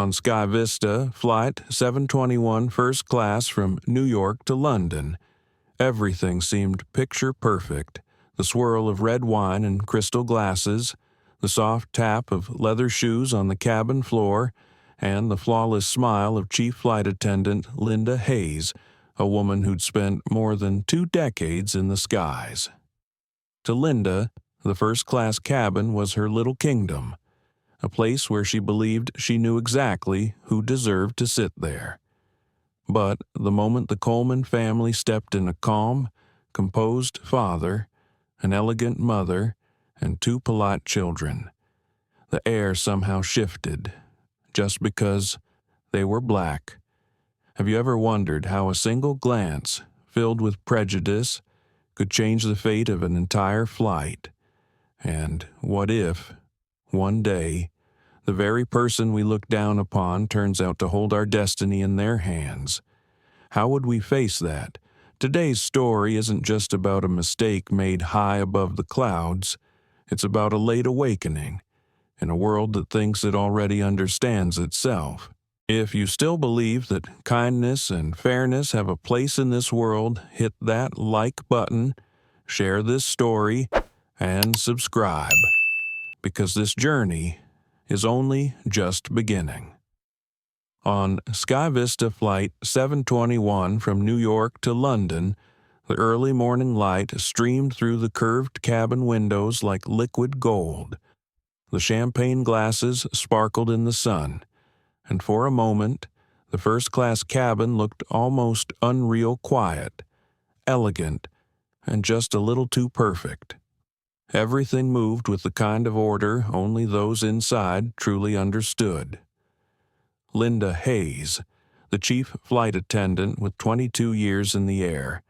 On SkyVista Flight 721 first class from New York to London, everything seemed picture perfect. The swirl of red wine in crystal glasses, the soft tap of leather shoes on the cabin floor, and the flawless smile of Chief Flight Attendant Linda Hayes, a woman who'd spent more than 2 decades in the skies. To Linda, the first-class cabin was her little kingdom, a place where she believed she knew exactly who deserved to sit there. But the moment the Coleman family stepped in, a calm, composed father, an elegant mother, and 2 polite children, the air somehow shifted, just because they were black. Have you ever wondered how a single glance, filled with prejudice, could change the fate of an entire flight? And what if, one day, the very person we look down upon turns out to hold our destiny in their hands? How would we face that? Today's story isn't just about a mistake made high above the clouds. It's about a late awakening in a world that thinks it already understands itself. If you still believe that kindness and fairness have a place in this world, hit that like button, share this story, and subscribe, because this journey is only just beginning. On SkyVista Flight 721 from New York to London, the early morning light streamed through the curved cabin windows like liquid gold. The champagne glasses sparkled in the sun, and for a moment, the first-class cabin looked almost unreal quiet, elegant, and just a little too perfect. Everything moved with the kind of order only those inside truly understood. Linda Hayes, the chief flight attendant with 22 years in the air,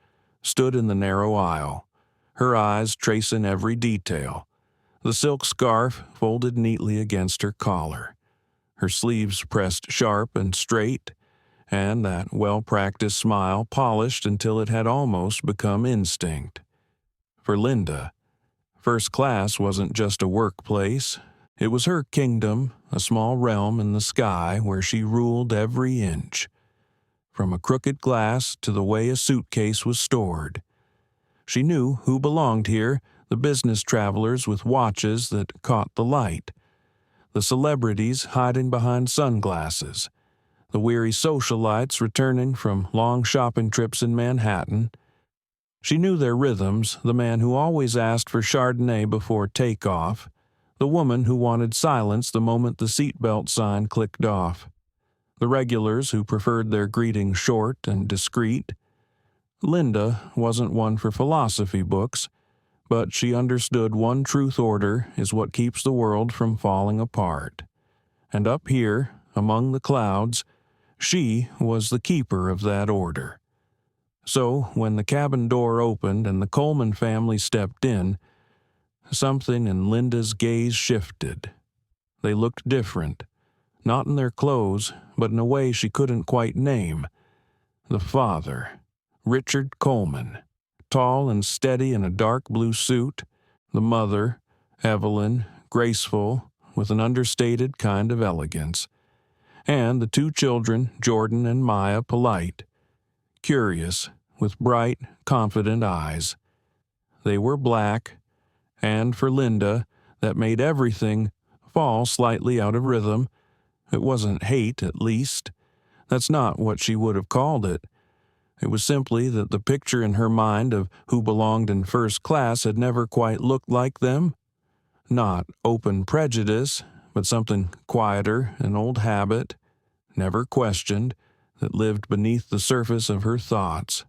stood in the narrow aisle, her eyes tracing every detail, the silk scarf folded neatly against her collar, her sleeves pressed sharp and straight, and that well-practiced smile polished until it had almost become instinct. For Linda, first class wasn't just a workplace. It was her kingdom, a small realm in the sky where she ruled every inch, from a crooked glass to the way a suitcase was stored. She knew who belonged here, the business travelers with watches that caught the light, the celebrities hiding behind sunglasses, the weary socialites returning from long shopping trips in Manhattan. She knew their rhythms, the man who always asked for Chardonnay before takeoff, the woman who wanted silence the moment the seatbelt sign clicked off, the regulars who preferred their greeting short and discreet. Linda wasn't one for philosophy books, but she understood one truth: order is what keeps the world from falling apart. And up here, among the clouds, she was the keeper of that order. So, when the cabin door opened and the Coleman family stepped in, something in Linda's gaze shifted. They looked different, not in their clothes, but in a way she couldn't quite name. The father, Richard Coleman, tall and steady in a dark blue suit. The mother, Evelyn, graceful, with an understated kind of elegance. And the 2 children, Jordan and Maya, polite, curious, with bright, confident eyes. They were black, and for Linda, that made everything fall slightly out of rhythm. It wasn't hate, at least. That's not what she would have called it. It was simply that the picture in her mind of who belonged in first class had never quite looked like them. Not open prejudice, but something quieter, an old habit, never questioned, that lived beneath the surface of her thoughts.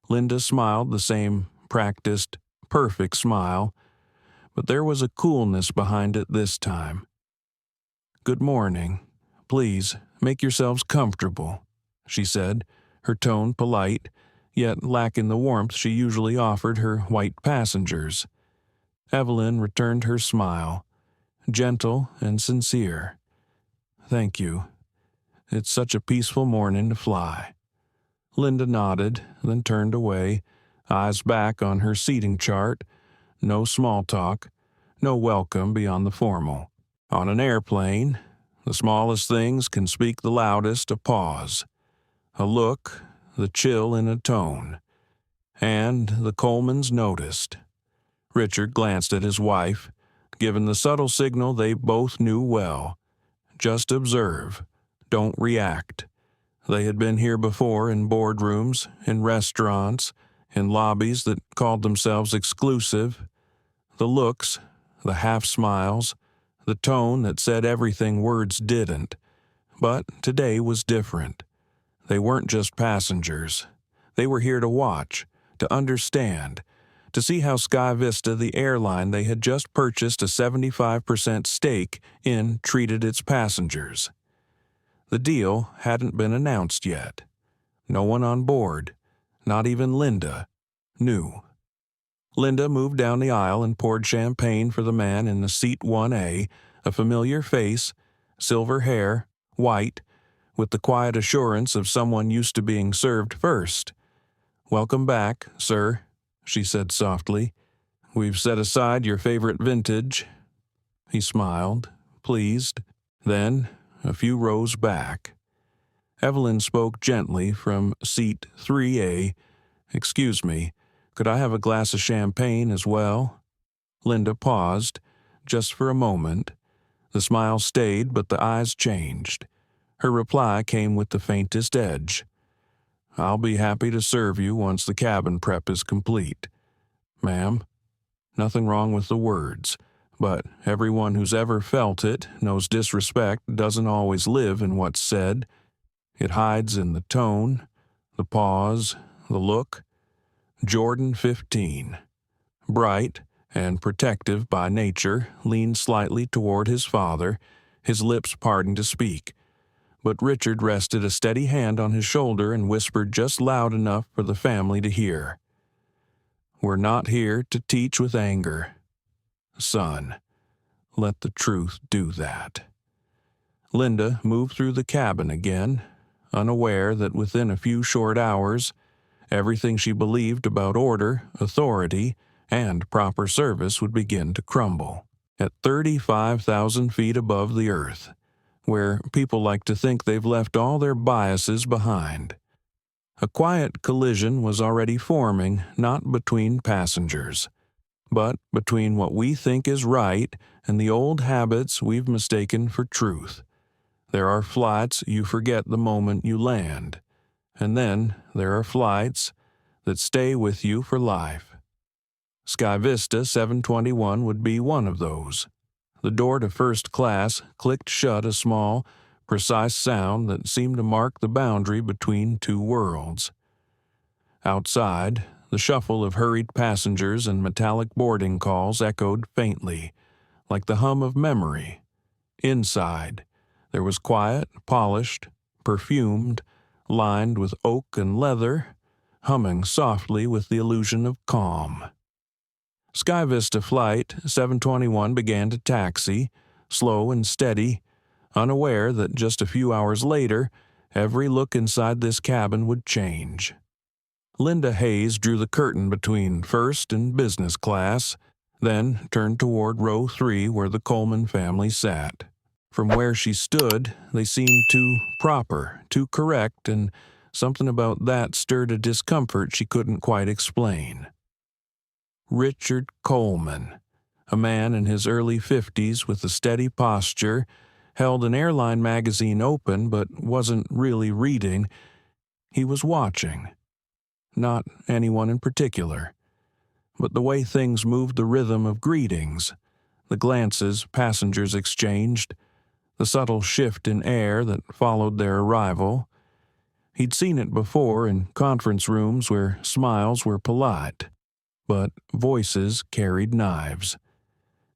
Linda smiled the same practiced, perfect smile, but there was a coolness behind it this time. "Good morning. Please, make yourselves comfortable," she said, her tone polite, yet lacking the warmth she usually offered her white passengers. Evelyn returned her smile, gentle and sincere. "Thank you. It's such a peaceful morning to fly." Linda nodded, then turned away, eyes back on her seating chart. No small talk, no welcome beyond the formal. On an airplane, The smallest things can speak the loudest: a pause, a look, the chill in a tone. And the Colemans noticed. Richard glanced at his wife, given the subtle signal they both knew well. Just observe. Don't react. They had been here before, in boardrooms, in restaurants, in lobbies that called themselves exclusive. The looks, the half-smiles, the tone that said everything words didn't. But today was different. They weren't just passengers. They were here to watch, to understand, to see how SkyVista, the airline they had just purchased a 75% stake in, treated its passengers. The deal hadn't been announced yet. No one on board, not even Linda, knew. Linda moved down the aisle and poured champagne for the man in the seat 1A, a familiar face, silver hair, white, with the quiet assurance of someone used to being served first. "Welcome back, sir," she said softly. "We've set aside your favorite vintage." He smiled, pleased. Then, a few rows back, Evelyn spoke gently from seat 3A. "Excuse me, could I have a glass of champagne as well?" Linda paused, just for a moment. The smile stayed, but the eyes changed. Her reply came with the faintest edge. "I'll be happy to serve you once the cabin prep is complete, ma'am." Nothing wrong with the words, but everyone who's ever felt it knows disrespect doesn't always live in what's said. It hides in the tone, the pause, the look. Jordan, 15, bright and protective by nature, leaned slightly toward his father, his lips parting to speak. But Richard rested a steady hand on his shoulder and whispered just loud enough for the family to hear. "We're not here to teach with anger. Son, let the truth do that." Linda moved through the cabin again, unaware that within a few short hours, everything she believed about order, authority, and proper service would begin to crumble. At 35,000 feet above the earth, where people like to think they've left all their biases behind, a quiet collision was already forming, not between passengers, but between what we think is right and the old habits we've mistaken for truth. There are flights you forget the moment you land, and then there are flights that stay with you for life. SkyVista 721 would be one of those. The door to first class clicked shut, a small, precise sound that seemed to mark the boundary between two worlds. Outside, the shuffle of hurried passengers and metallic boarding calls echoed faintly, like the hum of memory. Inside, there was quiet, polished, perfumed, lined with oak and leather, humming softly with the illusion of calm. SkyVista Flight 721 began to taxi, slow and steady, unaware that just a few hours later, every look inside this cabin would change. Linda Hayes drew the curtain between first and business class, then turned toward row 3 where the Coleman family sat. From where she stood, they seemed too proper, too correct, and something about that stirred a discomfort she couldn't quite explain. Richard Coleman, a man in his early 50s with a steady posture, held an airline magazine open but wasn't really reading. He was watching. Not anyone in particular, but the way things moved, the rhythm of greetings, the glances passengers exchanged, the subtle shift in air that followed their arrival. He'd seen it before in conference rooms where smiles were polite, but voices carried knives.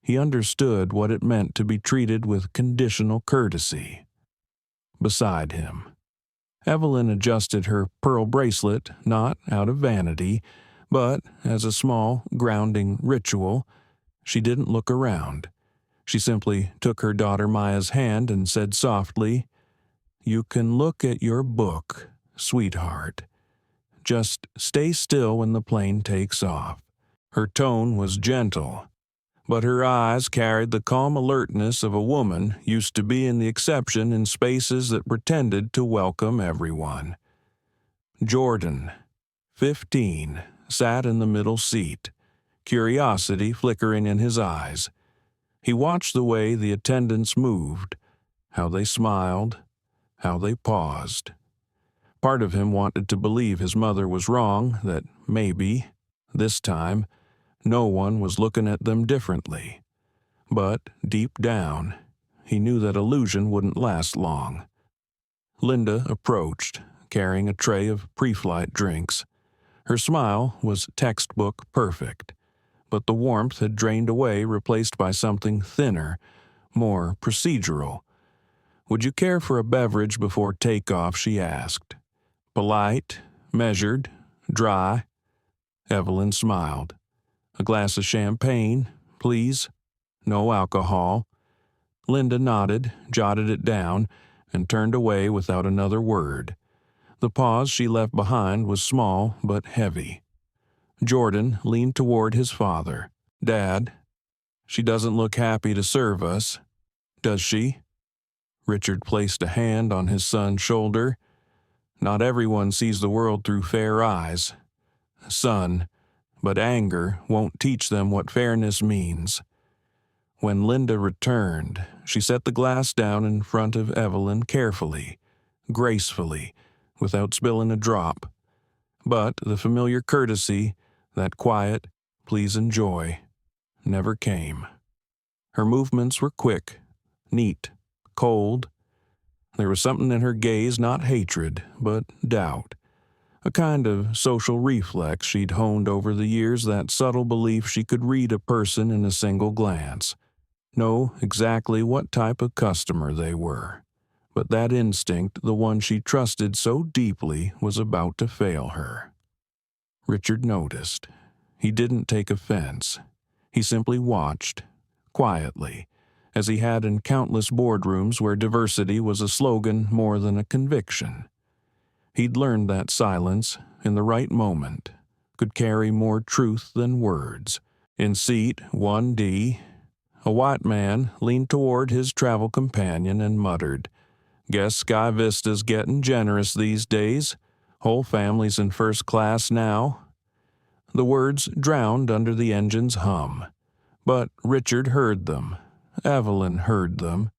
He understood what it meant to be treated with conditional courtesy. Beside him, Evelyn adjusted her pearl bracelet, not out of vanity, but as a small, grounding ritual. She didn't look around. She simply took her daughter Maya's hand and said softly, "You can look at your book, sweetheart. Just stay still when the plane takes off." Her tone was gentle, but her eyes carried the calm alertness of a woman used to being the exception in spaces that pretended to welcome everyone. Jordan, 15, sat in the middle seat, curiosity flickering in his eyes. He watched the way the attendants moved, how they smiled, how they paused. Part of him wanted to believe his mother was wrong, that maybe, this time, no one was looking at them differently. But, deep down, he knew that illusion wouldn't last long. Linda approached, carrying a tray of pre-flight drinks. Her smile was textbook perfect, but the warmth had drained away, replaced by something thinner, more procedural. "Would you care for a beverage before takeoff?" she asked. Polite, measured, dry. Evelyn smiled. "A glass of champagne, please. No alcohol." Linda nodded, jotted it down, and turned away without another word. The pause she left behind was small but heavy. Jordan leaned toward his father. "Dad, she doesn't look happy to serve us, does she?" Richard placed a hand on his son's shoulder. "Not everyone sees the world through fair eyes, son, but anger won't teach them what fairness means." When Linda returned, she set the glass down in front of Evelyn carefully, gracefully, without spilling a drop. But the familiar courtesy, that quiet, "Please enjoy," never came. Her movements were quick, neat, cold. There was something in her gaze, not hatred, but doubt. A kind of social reflex she'd honed over the years, that subtle belief she could read a person in a single glance. Know exactly what type of customer they were. But that instinct, the one she trusted so deeply, was about to fail her. Richard noticed. He didn't take offense. He simply watched, quietly, as he had in countless boardrooms where diversity was a slogan more than a conviction. He'd learned that silence, in the right moment, could carry more truth than words. In seat 1D, a white man leaned toward his travel companion and muttered, "Guess SkyVista's getting generous these days. Whole families in first class now." The words drowned under the engine's hum. But Richard heard them. Evelyn heard them.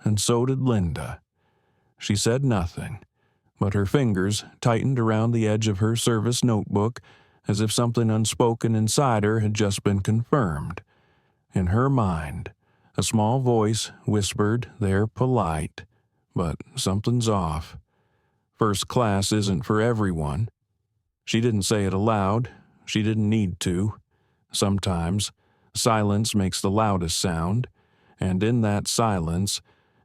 And so did Linda. She said nothing, but her fingers tightened around the edge of her service notebook as if something unspoken inside her had just been confirmed. In her mind, a small voice whispered they're polite, but something's off. First class isn't for everyone. She didn't say it aloud. She didn't need to. Sometimes, silence makes the loudest sound, and in that silence,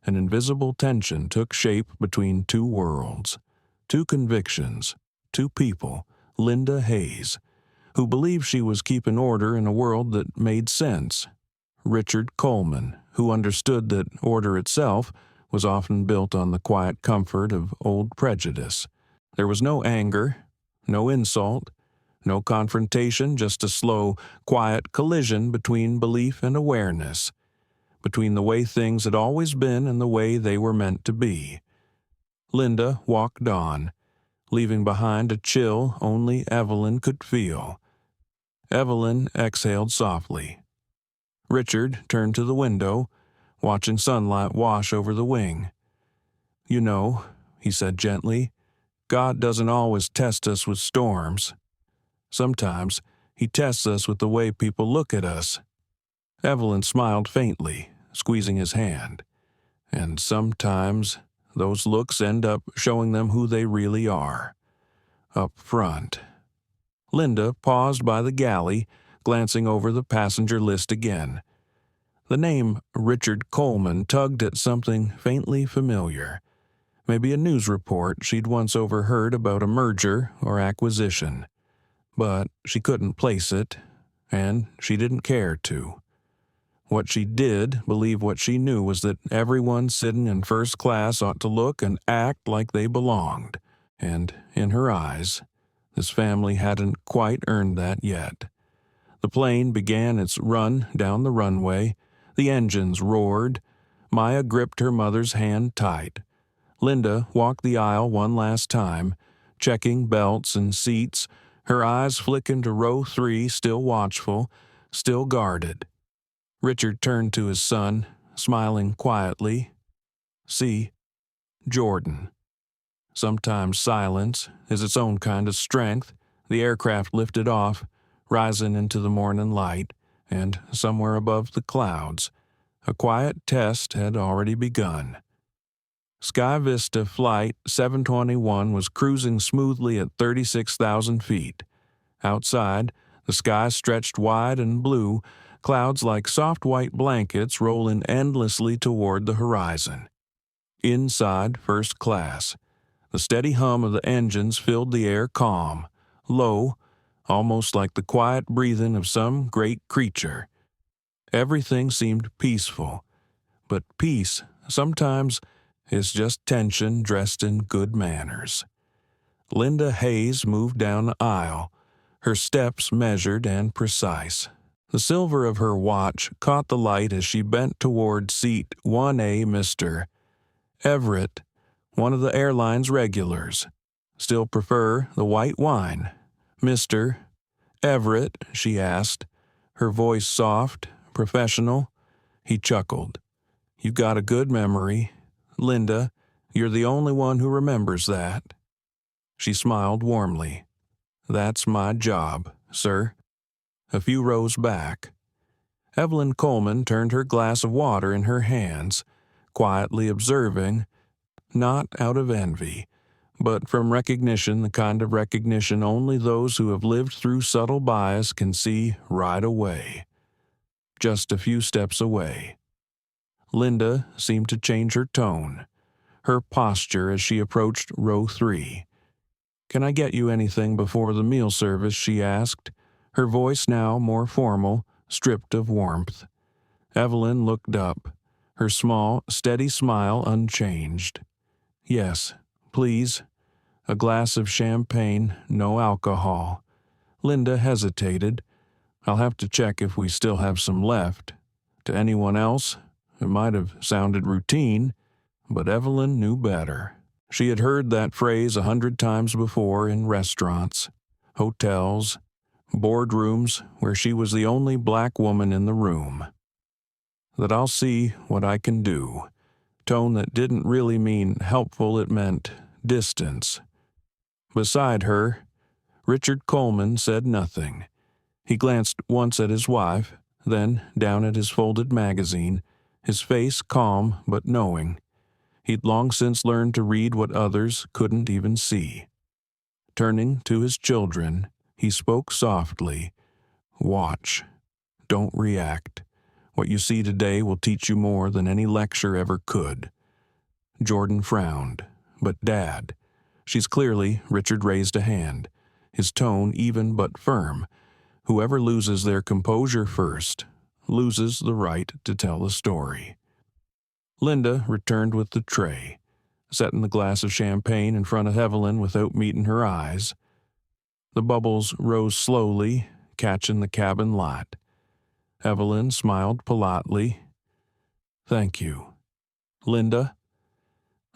an invisible tension took shape between two worlds, two convictions, two people, Linda Hayes, who believed she was keeping order in a world that made sense. Richard Coleman, who understood that order itself was often built on the quiet comfort of old prejudice. There was no anger, no insult, no confrontation, just a slow, quiet collision between belief and awareness, between the way things had always been and the way they were meant to be. Linda walked on, leaving behind a chill only Evelyn could feel. Evelyn exhaled softly. Richard turned to the window, watching sunlight wash over the wing. "You know," he said gently, "God doesn't always test us with storms. Sometimes he tests us with the way people look at us." Evelyn smiled faintly, squeezing his hand. "And sometimes those looks end up showing them who they really are. Up front." Linda paused by the galley, glancing over the passenger list again. The name Richard Coleman tugged at something faintly familiar. Maybe a news report she'd once overheard about a merger or acquisition. But she couldn't place it, and she didn't care to. What she did believe what she knew was that everyone sitting in first class ought to look and act like they belonged. And in her eyes, this family hadn't quite earned that yet. The plane began its run down the runway. The engines roared. Maya gripped her mother's hand tight. Linda walked the aisle one last time, checking belts and seats, her eyes flicking to row 3, still watchful, still guarded. Richard turned to his son, smiling quietly. See, Jordan. Sometimes silence is its own kind of strength. The aircraft lifted off, rising into the morning light, and somewhere above the clouds, a quiet test had already begun. SkyVista Flight 721 was cruising smoothly at 36,000 feet. Outside, the sky stretched wide and blue, clouds like soft white blankets rolling endlessly toward the horizon. Inside, first class, the steady hum of the engines filled the air calm, low, almost like the quiet breathing of some great creature. Everything seemed peaceful, but peace sometimes is just tension dressed in good manners. Linda Hayes moved down the aisle, her steps measured and precise. The silver of her watch caught the light as she bent toward seat 1A. Mr. Everett, one of the airline's regulars. Still prefer the white wine. Mr. Everett, she asked, her voice soft, professional. He chuckled. You got a good memory. Linda, you're the only one who remembers that. She smiled warmly. That's my job, sir. A few rows back, Evelyn Coleman turned her glass of water in her hands, quietly observing, not out of envy, but from recognition, the kind of recognition only those who have lived through subtle bias can see right away. Just a few steps away. Linda seemed to change her tone, her posture as she approached row 3. Can I get you anything before the meal service? She asked, her voice now more formal, stripped of warmth. Evelyn looked up, her small, steady smile unchanged. Yes, please. A glass of champagne, no alcohol. Linda hesitated. I'll have to check if we still have some left. To anyone else, it might have sounded routine, but Evelyn knew better. She had heard that phrase 100 times before in restaurants, hotels, boardrooms where she was the only black woman in the room. That I'll see what I can do. Tone that didn't really mean helpful, it meant distance. Beside her, Richard Coleman said nothing. He glanced once at his wife, then down at his folded magazine, his face calm but knowing. He'd long since learned to read what others couldn't even see. Turning to his children, he spoke softly. Watch. Don't react. What you see today will teach you more than any lecture ever could. Jordan frowned. But Dad. She's clearly, Richard raised a hand, his tone even but firm. Whoever loses their composure first loses the right to tell the story. Linda returned with the tray, setting the glass of champagne in front of Evelyn without meeting her eyes. The bubbles rose slowly, catching the cabin light. Evelyn smiled politely. Thank you. Linda?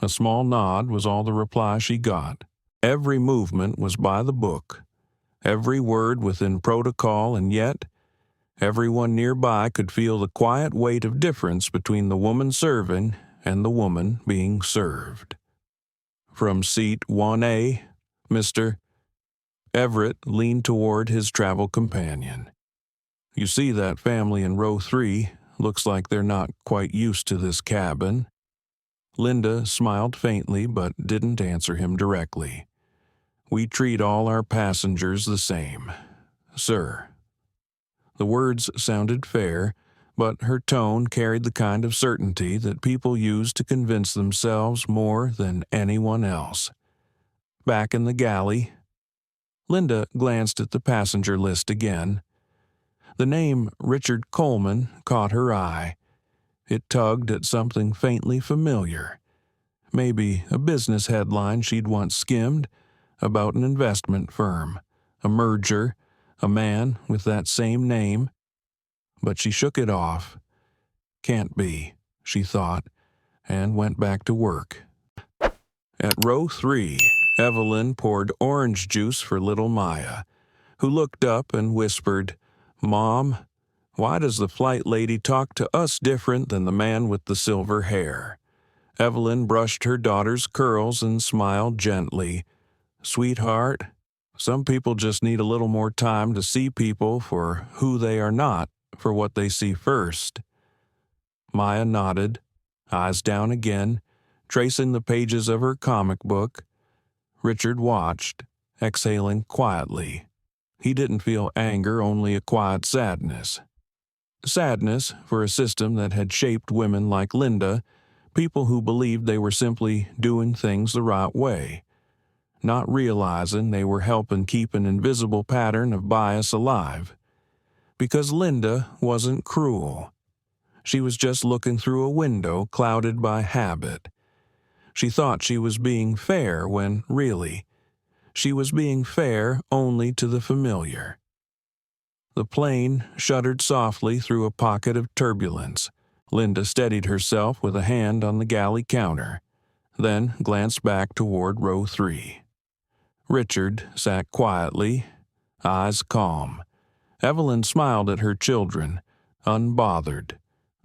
A small nod was all the reply she got. Every movement was by the book, every word within protocol, and yet everyone nearby could feel the quiet weight of difference between the woman serving and the woman being served. From seat 1A, Mr. Everett leaned toward his travel companion. You see that family in row 3, looks like they're not quite used to this cabin. Linda smiled faintly but didn't answer him directly. We treat all our passengers the same, sir. The words sounded fair, but her tone carried the kind of certainty that people use to convince themselves more than anyone else. Back in the galley, Linda glanced at the passenger list again. The name Richard Coleman caught her eye. It tugged at something faintly familiar. Maybe a business headline she'd once skimmed about an investment firm, a merger, A man with that same name? But she shook it off. Can't be, she thought, and went back to work. At row 3, Evelyn poured orange juice for little Maya, who looked up and whispered, "Mom, why does the flight lady talk to us different than the man with the silver hair?" Evelyn brushed her daughter's curls and smiled gently. "Sweetheart, some people just need a little more time to see people for who they are, not for what they see first." Maya nodded, eyes down again, tracing the pages of her comic book. Richard watched, exhaling quietly. He didn't feel anger, only a quiet sadness. Sadness for a system that had shaped women like Linda, people who believed they were simply doing things the right way, not realizing they were helping keep an invisible pattern of bias alive. Because Linda wasn't cruel. She was just looking through a window clouded by habit. She thought she was being fair when, really, she was being fair only to the familiar. The plane shuddered softly through a pocket of turbulence. Linda steadied herself with a hand on the galley counter, then glanced back toward row 3. Richard sat quietly, eyes calm. Evelyn smiled at her children, unbothered.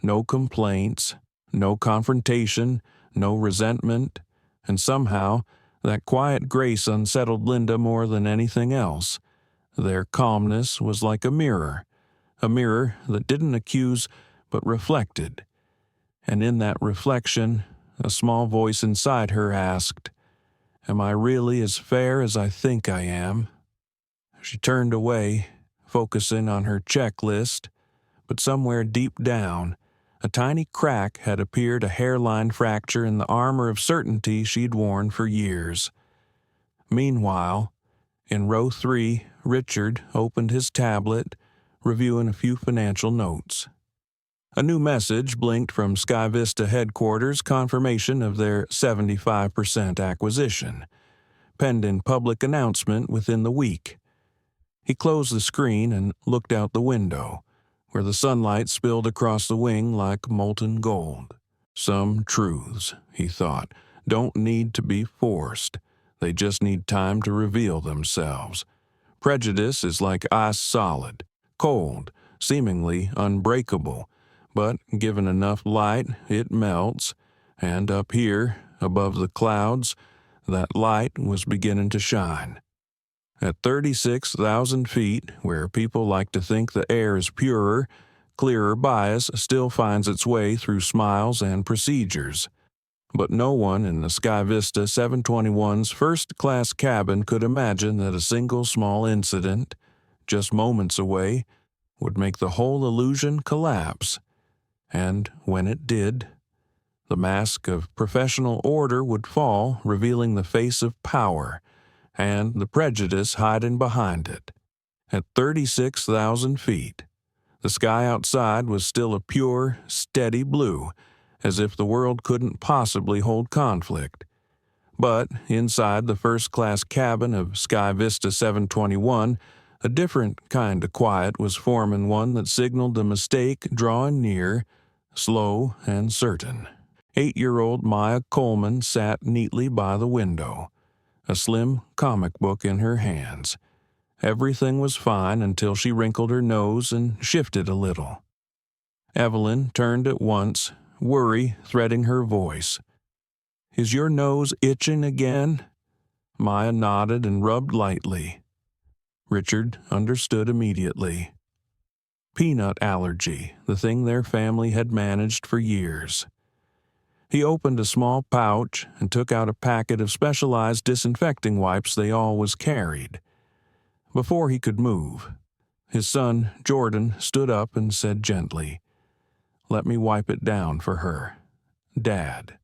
No complaints, no confrontation, no resentment, and somehow that quiet grace unsettled Linda more than anything else. Their calmness was like a mirror that didn't accuse but reflected. And in that reflection, a small voice inside her asked, "Am I really as fair as I think I am?" She turned away, focusing on her checklist, but somewhere deep down, a tiny crack had appeared, a hairline fracture in the armor of certainty she'd worn for years. Meanwhile, in row 3, Richard opened his tablet, reviewing a few financial notes. A new message blinked from SkyVista headquarters, confirmation of their 75% acquisition, pending public announcement within the week. He closed the screen and looked out the window, where the sunlight spilled across the wing like molten gold. Some truths, he thought, don't need to be forced. They just need time to reveal themselves. Prejudice is like ice solid, cold, seemingly unbreakable, but given enough light, it melts, and up here, above the clouds, that light was beginning to shine. At 36,000 feet, where people like to think the air is purer, clearer bias still finds its way through smiles and procedures. But no one in the SkyVista 721's first-class cabin could imagine that a single small incident, just moments away, would make the whole illusion collapse. And when it did, the mask of professional order would fall, revealing the face of power, and the prejudice hiding behind it. At 36,000 feet, the sky outside was still a pure, steady blue, as if the world couldn't possibly hold conflict. But inside the first-class cabin of SkyVista 721, a different kind of quiet was forming, one that signaled the mistake drawing near, slow and certain. 8-year-old Maya Coleman sat neatly by the window, a slim comic book in her hands. Everything was fine until she wrinkled her nose and shifted a little. Evelyn turned at once, worry threading her voice. "Is your nose itching again?" Maya nodded and rubbed lightly. Richard understood immediately. Peanut allergy, the thing their family had managed for years. He opened a small pouch and took out a packet of specialized disinfecting wipes they always carried. Before he could move, his son, Jordan, stood up and said gently, "Let me wipe it down for her, Dad."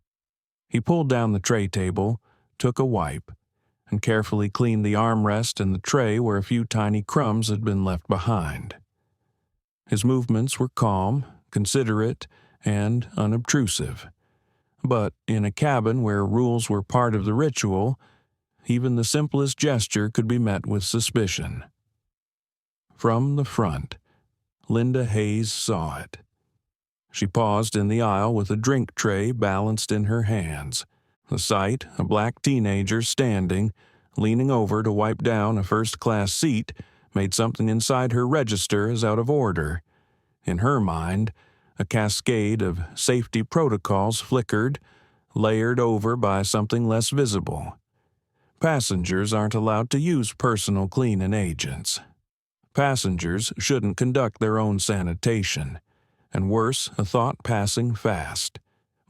He pulled down the tray table, took a wipe, and carefully cleaned the armrest and the tray where a few tiny crumbs had been left behind. His movements were calm, considerate, and unobtrusive. But in a cabin where rules were part of the ritual, even the simplest gesture could be met with suspicion. From the front, Linda Hayes saw it. She paused in the aisle with a drink tray balanced in her hands. The sight, a black teenager standing, leaning over to wipe down a first-class seat, made something inside her register as out of order. In her mind, a cascade of safety protocols flickered, layered over by something less visible. Passengers aren't allowed to use personal cleaning agents. Passengers shouldn't conduct their own sanitation. And worse, a thought passing fast.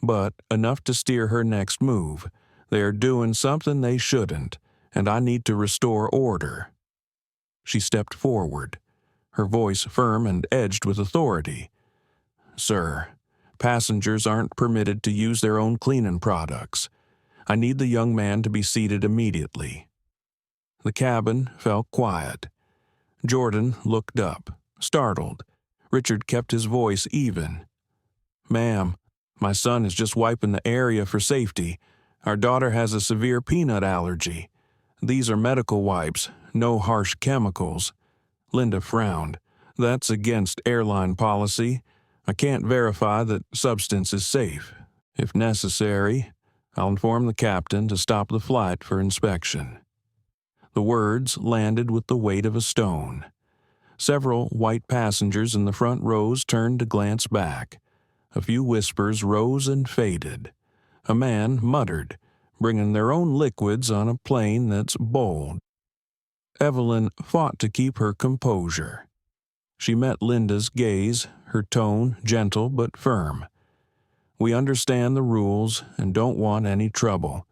But enough to steer her next move. They are doing something they shouldn't, and I need to restore order. She stepped forward, her voice firm and edged with authority. Sir, passengers aren't permitted to use their own cleaning products. I need the young man to be seated immediately. The cabin fell quiet. Jordan looked up, startled. Richard kept his voice even. Ma'am, my son is just wiping the area for safety. Our daughter has a severe peanut allergy. These are medical wipes, no harsh chemicals. Linda frowned. That's against airline policy. I can't verify that substance is safe. If necessary, I'll inform the captain to stop the flight for inspection. The words landed with the weight of a stone. Several white passengers in the front rows turned to glance back. A few whispers rose and faded. A man muttered, bringing their own liquids on a plane that's bold. Evelyn fought to keep her composure. She met Linda's gaze, her tone gentle but firm. We understand the rules and don't want any trouble.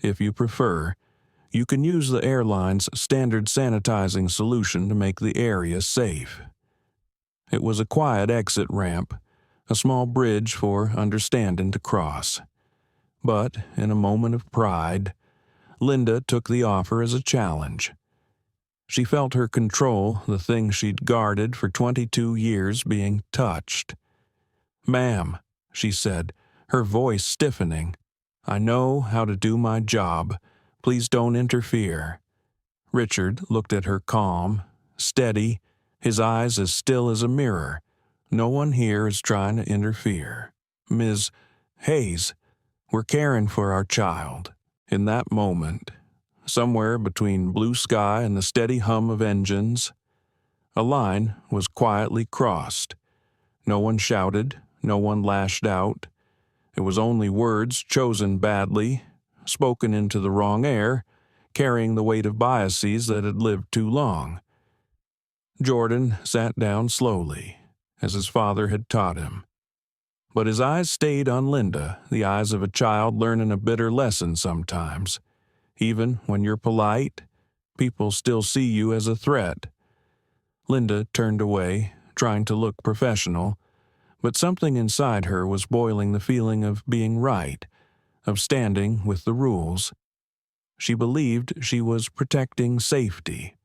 If you prefer, you can use the airline's standard sanitizing solution to make the area safe. It was a quiet exit ramp, a small bridge for understanding to cross. But, in a moment of pride, Linda took the offer as a challenge. She felt her control, the thing she'd guarded for 22 years, being touched. Ma'am, she said, her voice stiffening, I know how to do my job. Please don't interfere. Richard looked at her calm, steady, his eyes as still as a mirror. No one here is trying to interfere. Ms. Hayes, we're caring for our child. In that moment, somewhere between blue sky and the steady hum of engines, a line was quietly crossed. No one shouted, no one lashed out. It was only words chosen badly, spoken into the wrong air, carrying the weight of biases that had lived too long. Jordan sat down slowly, as his father had taught him. But his eyes stayed on Linda, the eyes of a child learning a bitter lesson sometimes. Even when you're polite, people still see you as a threat. Linda turned away, trying to look professional, but something inside her was boiling the feeling of being right, of standing with the rules. She believed she was protecting safety.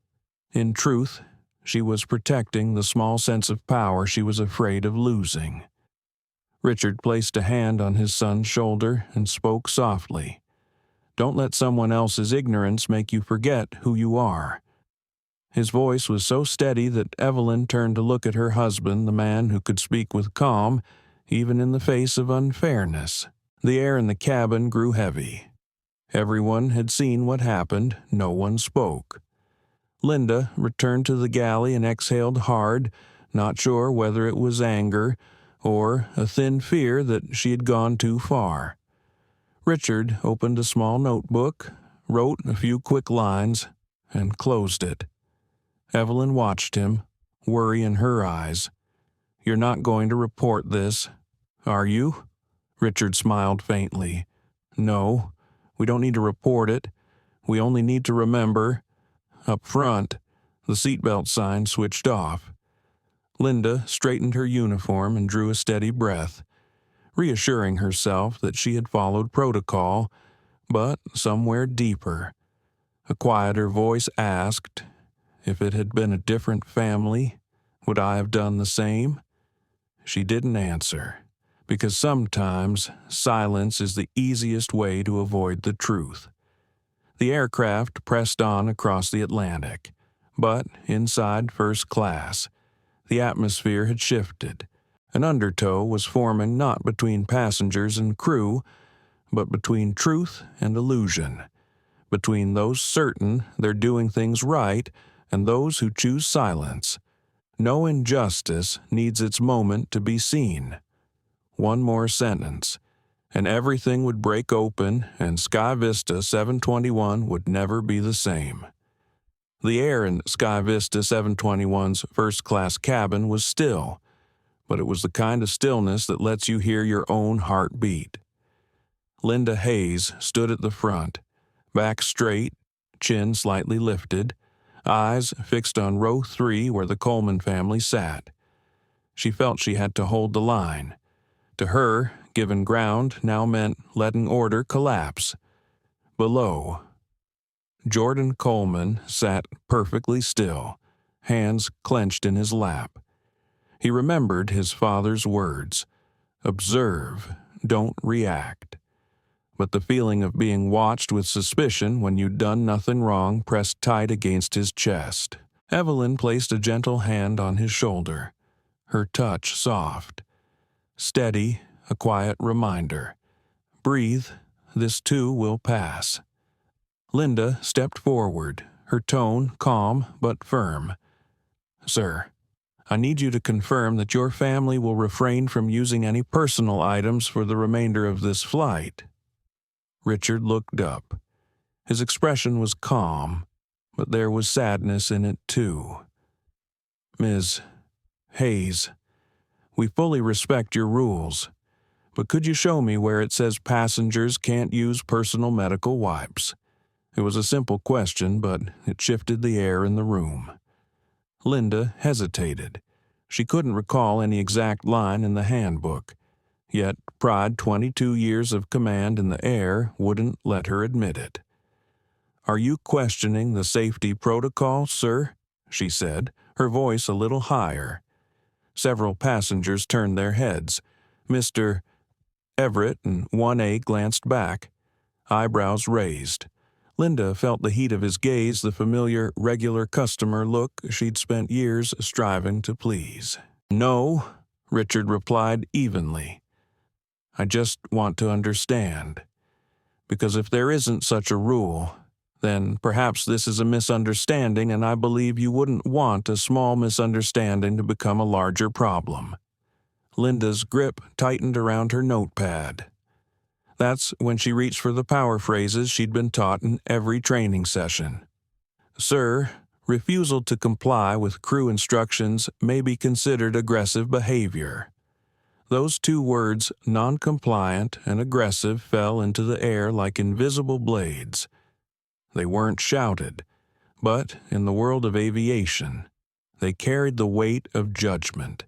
In truth, she was protecting the small sense of power she was afraid of losing. Richard placed a hand on his son's shoulder and spoke softly. Don't let someone else's ignorance make you forget who you are. His voice was so steady that Evelyn turned to look at her husband, the man who could speak with calm, even in the face of unfairness. The air in the cabin grew heavy. Everyone had seen what happened. No one spoke. Linda returned to the galley and exhaled hard, not sure whether it was anger or a thin fear that she had gone too far. Richard opened a small notebook, wrote a few quick lines, and closed it. Evelyn watched him, worry in her eyes. You're not going to report this, are you? Richard smiled faintly. No, we don't need to report it. We only need to remember. Up front, the seatbelt sign switched off. Linda straightened her uniform and drew a steady breath, reassuring herself that she had followed protocol, but somewhere deeper. A quieter voice asked, if it had been a different family, would I have done the same? She didn't answer, because sometimes silence is the easiest way to avoid the truth. The aircraft pressed on across the Atlantic. But inside first class, the atmosphere had shifted. An undertow was forming not between passengers and crew, but between truth and illusion, between those certain they're doing things right and those who choose silence. No injustice needs its moment to be seen. One more sentence, and everything would break open, and SkyVista 721 would never be the same. The air in SkyVista 721's first-class cabin was still, but it was the kind of stillness that lets you hear your own heart beat. Linda Hayes stood at the front, back straight, chin slightly lifted, eyes fixed on row 3 where the Coleman family sat. She felt she had to hold the line. To her, giving ground now meant letting order collapse. Below, Jordan Coleman sat perfectly still, hands clenched in his lap. He remembered his father's words, "Observe, don't react." But the feeling of being watched with suspicion when you'd done nothing wrong pressed tight against his chest. Evelyn placed a gentle hand on his shoulder, her touch soft. Steady, a quiet reminder. Breathe, this too will pass. Linda stepped forward, her tone calm but firm. "Sir, I need you to confirm that your family will refrain from using any personal items for the remainder of this flight." Richard looked up. His expression was calm, but there was sadness in it too. "Ms. Hayes, we fully respect your rules, but could you show me where it says passengers can't use personal medical wipes?" It was a simple question, but it shifted the air in the room. Linda hesitated. She couldn't recall any exact line in the handbook, yet pride 22 years of command in the air wouldn't let her admit it. "Are you questioning the safety protocol, sir?" she said, her voice a little higher. Several passengers turned their heads. Mr. Everett and 1A glanced back, eyebrows raised. Linda felt the heat of his gaze, the familiar, regular customer look she'd spent years striving to please. "No," Richard replied evenly. "I just want to understand. Because if there isn't such a rule, then perhaps this is a misunderstanding, and I believe you wouldn't want a small misunderstanding to become a larger problem." Linda's grip tightened around her notepad. That's when she reached for the power phrases she'd been taught in every training session. "Sir, refusal to comply with crew instructions may be considered aggressive behavior." Those two words, non-compliant and aggressive, fell into the air like invisible blades. They weren't shouted, but in the world of aviation, they carried the weight of judgment.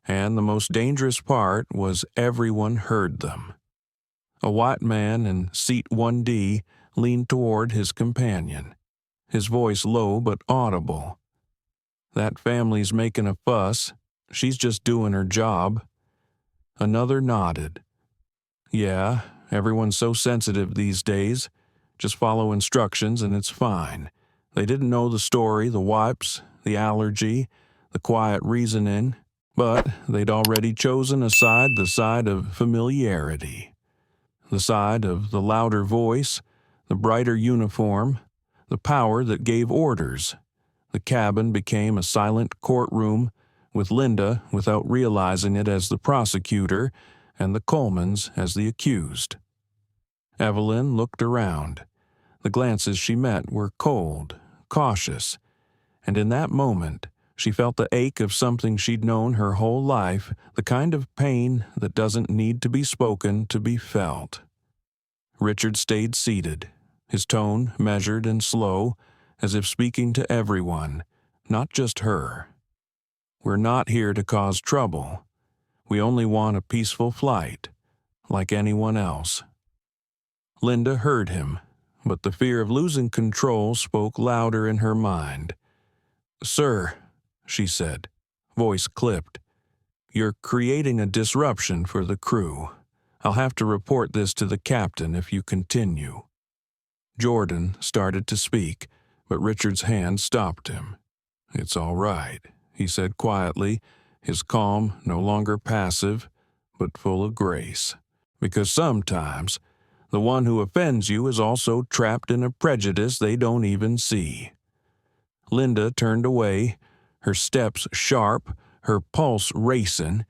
And the most dangerous part was everyone heard them. A white man in seat 1D leaned toward his companion, his voice low but audible. "That family's making a fuss. She's just doing her job." Another nodded. "Yeah, everyone's so sensitive these days. Just follow instructions and it's fine." They didn't know the story, the wipes, the allergy, the quiet reasoning, but they'd already chosen a side, the side of familiarity. The side of the louder voice, the brighter uniform, the power that gave orders. The cabin became a silent courtroom, with Linda, without realizing it, as the prosecutor, and the Colemans as the accused. Evelyn looked around. The glances she met were cold, cautious, and in that moment she felt the ache of something she'd known her whole life, the kind of pain that doesn't need to be spoken to be felt. Richard stayed seated, his tone measured and slow, as if speaking to everyone, not just her. "We're not here to cause trouble. We only want a peaceful flight, like anyone else." Linda heard him, but the fear of losing control spoke louder in her mind. "Sir," she said, voice clipped, "you're creating a disruption for the crew. I'll have to report this to the captain if you continue." Jordan started to speak, but Richard's hand stopped him. "It's all right," he said quietly, his calm no longer passive, but full of grace. "Because sometimes the one who offends you is also trapped in a prejudice they don't even see." Linda turned away, her steps sharp, her pulse racing.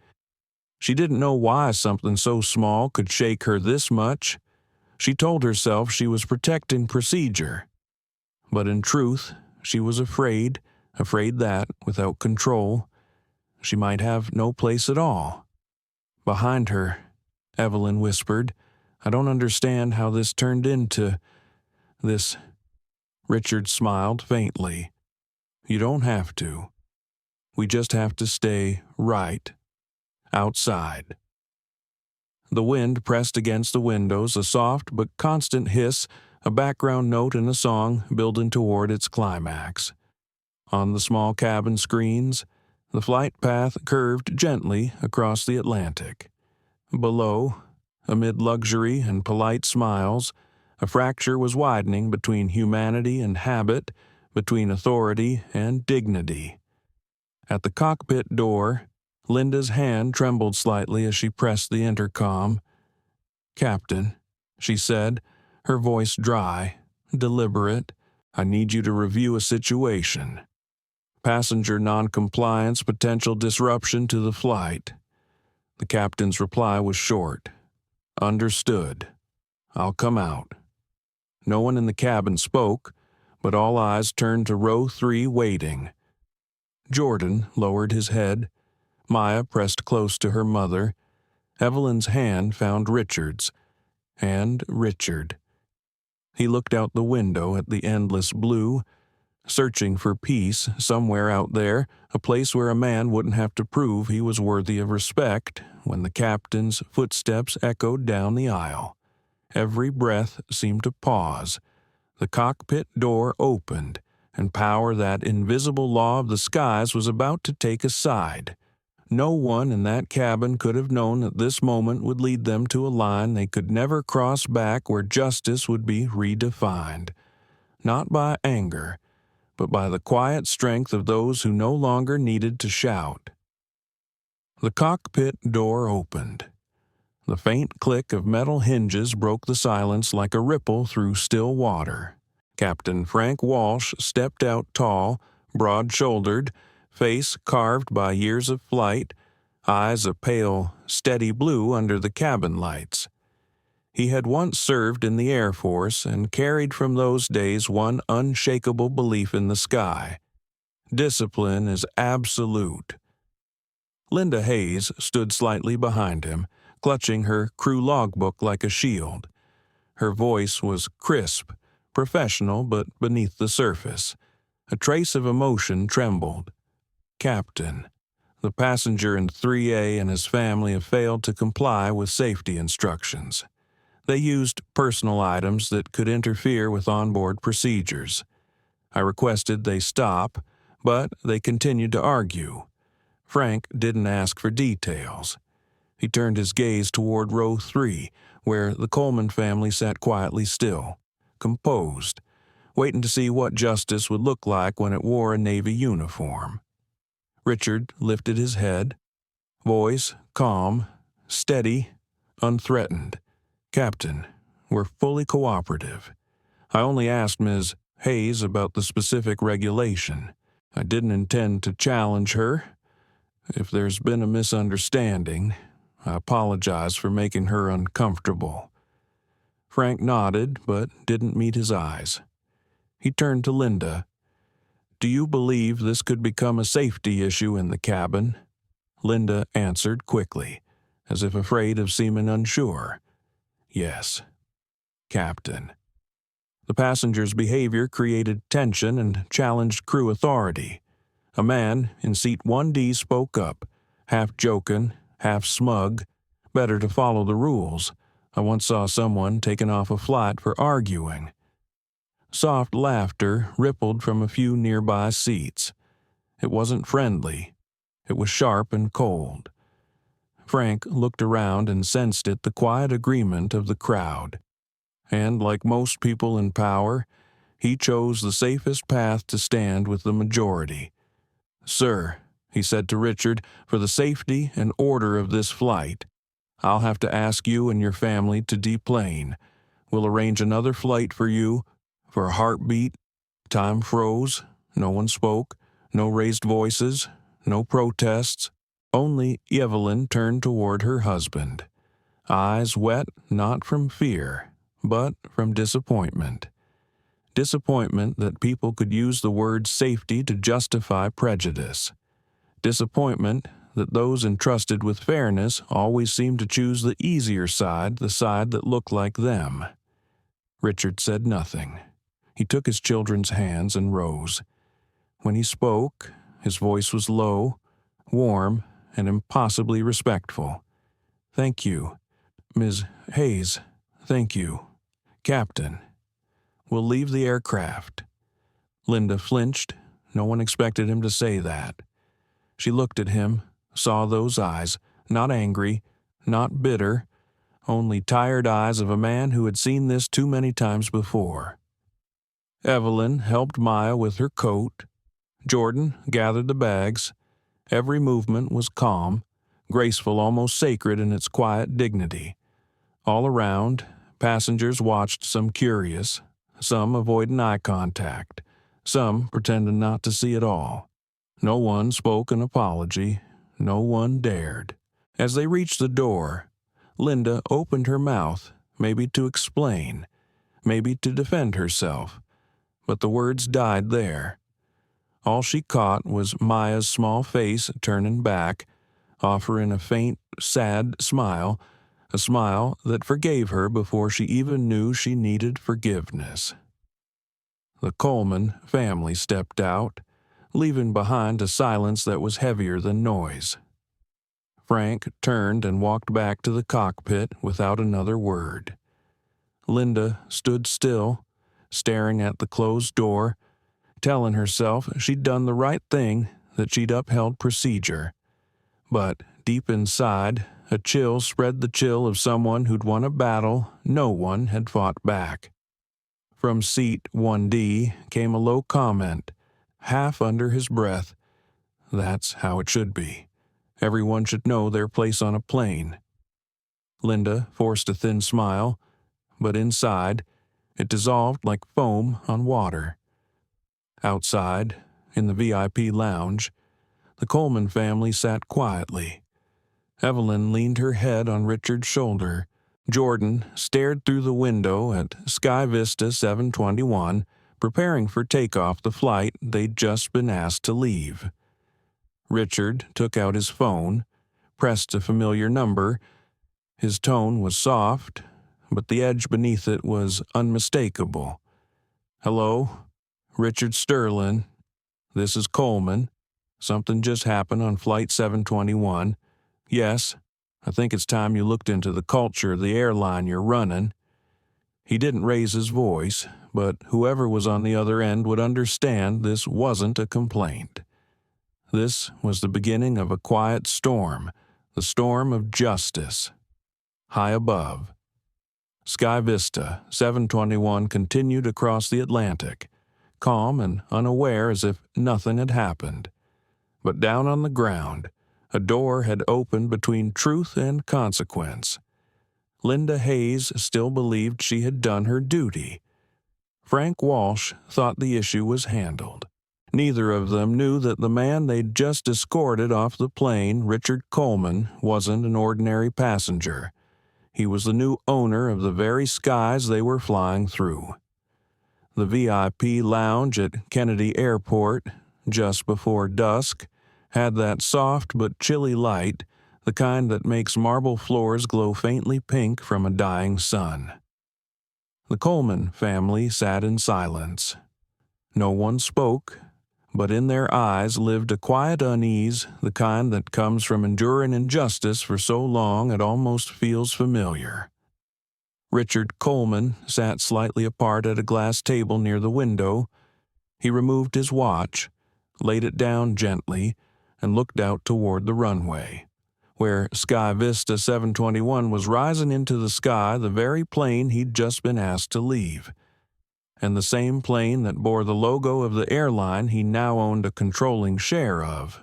She didn't know why something so small could shake her this much. She told herself she was protecting procedure. But in truth, she was afraid that, without control, she might have no place at all. Behind her, Evelyn whispered, "I don't understand how this turned into this." Richard smiled faintly. "You don't have to. We just have to stay right outside." The wind pressed against the windows, a soft but constant hiss, a background note in a song building toward its climax. On the small cabin screens, the flight path curved gently across the Atlantic. Below, amid luxury and polite smiles, a fracture was widening between humanity and habit, between authority and dignity. At the cockpit door, Linda's hand trembled slightly as she pressed the intercom. "Captain," she said, her voice dry, deliberate, "I need you to review a situation. Passenger noncompliance, potential disruption to the flight." The captain's reply was short. "Understood. I'll come out." No one in the cabin spoke, but all eyes turned to row 3 waiting. Jordan lowered his head. Maya pressed close to her mother. Evelyn's hand found Richard's. And Richard. He looked out the window at the endless blue, searching for peace somewhere out there, a place where a man wouldn't have to prove he was worthy of respect when the captain's footsteps echoed down the aisle. Every breath seemed to pause. The cockpit door opened, and power, that invisible law of the skies, was about to take a side. No one in that cabin could have known that this moment would lead them to a line they could never cross back, where justice would be redefined. Not by anger, but by the quiet strength of those who no longer needed to shout. The cockpit door opened. The faint click of metal hinges broke the silence like a ripple through still water. Captain Frank Walsh stepped out tall, broad-shouldered, face carved by years of flight, eyes a pale, steady blue under the cabin lights. He had once served in the Air Force and carried from those days one unshakable belief in the sky: discipline is absolute. Linda Hayes stood slightly behind him, clutching her crew logbook like a shield. Her voice was crisp, professional, but beneath the surface. A trace of emotion trembled. "Captain, the passenger in 3A and his family have failed to comply with safety instructions. They used personal items that could interfere with onboard procedures. I requested they stop, but they continued to argue." Frank didn't ask for details. He turned his gaze toward row 3, where the Coleman family sat quietly still, composed, waiting to see what justice would look like when it wore a Navy uniform. Richard lifted his head, voice calm, steady, unthreatened. "Captain, we're fully cooperative. I only asked Ms. Hayes about the specific regulation. I didn't intend to challenge her. If there's been a misunderstanding, I apologize for making her uncomfortable." Frank nodded, but didn't meet his eyes. He turned to Linda. "Do you believe this could become a safety issue in the cabin?" Linda answered quickly, as if afraid of seeming unsure. "Yes, Captain." The passenger's behavior created tension and challenged crew authority. A man in seat 1D spoke up, half joking, half smug. "Better to follow the rules. I once saw someone taken off a flight for arguing." Soft laughter rippled from a few nearby seats. It wasn't friendly. It was sharp and cold. Frank looked around and sensed it, the quiet agreement of the crowd. And like most people in power, he chose the safest path to stand with the majority. "Sir," he said to Richard, "for the safety and order of this flight, I'll have to ask you and your family to deplane. We'll arrange another flight for you." For a heartbeat, time froze. No one spoke, no raised voices, no protests. Only Evelyn turned toward her husband, eyes wet not from fear, but from disappointment. Disappointment that people could use the word safety to justify prejudice. Disappointment that those entrusted with fairness always seemed to choose the easier side, the side that looked like them. Richard said nothing. He took his children's hands and rose. When he spoke, his voice was low, warm, and impossibly respectful. "Thank you, Ms. Hayes. Thank you, Captain. We'll leave the aircraft." Linda flinched. No one expected him to say that. She looked at him, saw those eyes, not angry, not bitter, only tired eyes of a man who had seen this too many times before. Evelyn helped Maya with her coat. Jordan gathered the bags. Every movement was calm, graceful, almost sacred in its quiet dignity. All around, passengers watched, some curious, some avoiding eye contact, some pretending not to see at all. No one spoke an apology. No one dared. As they reached the door, Linda opened her mouth, maybe to explain, maybe to defend herself, but the words died there. All she caught was Maya's small face turning back, offering a faint, sad smile, a smile that forgave her before she even knew she needed forgiveness. The Coleman family stepped out, leaving behind a silence that was heavier than noise. Frank turned and walked back to the cockpit without another word. Linda stood still, staring at the closed door, telling herself she'd done the right thing, that she'd upheld procedure. But deep inside, a chill spread, the chill of someone who'd won a battle no one had fought back. From seat 1D came a low comment, half under his breath. "That's how it should be. Everyone should know their place on a plane." Linda forced a thin smile, but inside, it dissolved like foam on water. Outside, in the VIP lounge, the Coleman family sat quietly. Evelyn leaned her head on Richard's shoulder. Jordan stared through the window at SkyVista 721, preparing for takeoff the flight they'd just been asked to leave. Richard took out his phone, pressed a familiar number. His tone was soft, but the edge beneath it was unmistakable. "Hello? Richard Sterling. This is Coleman. Something just happened on Flight 721. Yes, I think it's time you looked into the culture of the airline you're running." He didn't raise his voice, but whoever was on the other end would understand this wasn't a complaint. This was the beginning of a quiet storm, the storm of justice. High above, SkyVista 721 continued across the Atlantic, calm and unaware as if nothing had happened. But down on the ground, a door had opened between truth and consequence. Linda Hayes still believed she had done her duty. Frank Walsh thought the issue was handled. Neither of them knew that the man they'd just escorted off the plane, Richard Coleman, wasn't an ordinary passenger. He was the new owner of the very skies they were flying through. The VIP lounge at Kennedy Airport, just before dusk, had that soft but chilly light, the kind that makes marble floors glow faintly pink from a dying sun. The Coleman family sat in silence. No one spoke, but in their eyes lived a quiet unease, the kind that comes from enduring injustice for so long it almost feels familiar. Richard Coleman sat slightly apart at a glass table near the window. He removed his watch, laid it down gently, and looked out toward the runway, where SkyVista 721 was rising into the sky, the very plane he'd just been asked to leave. and the same plane that bore the logo of the airline he now owned a controlling share of.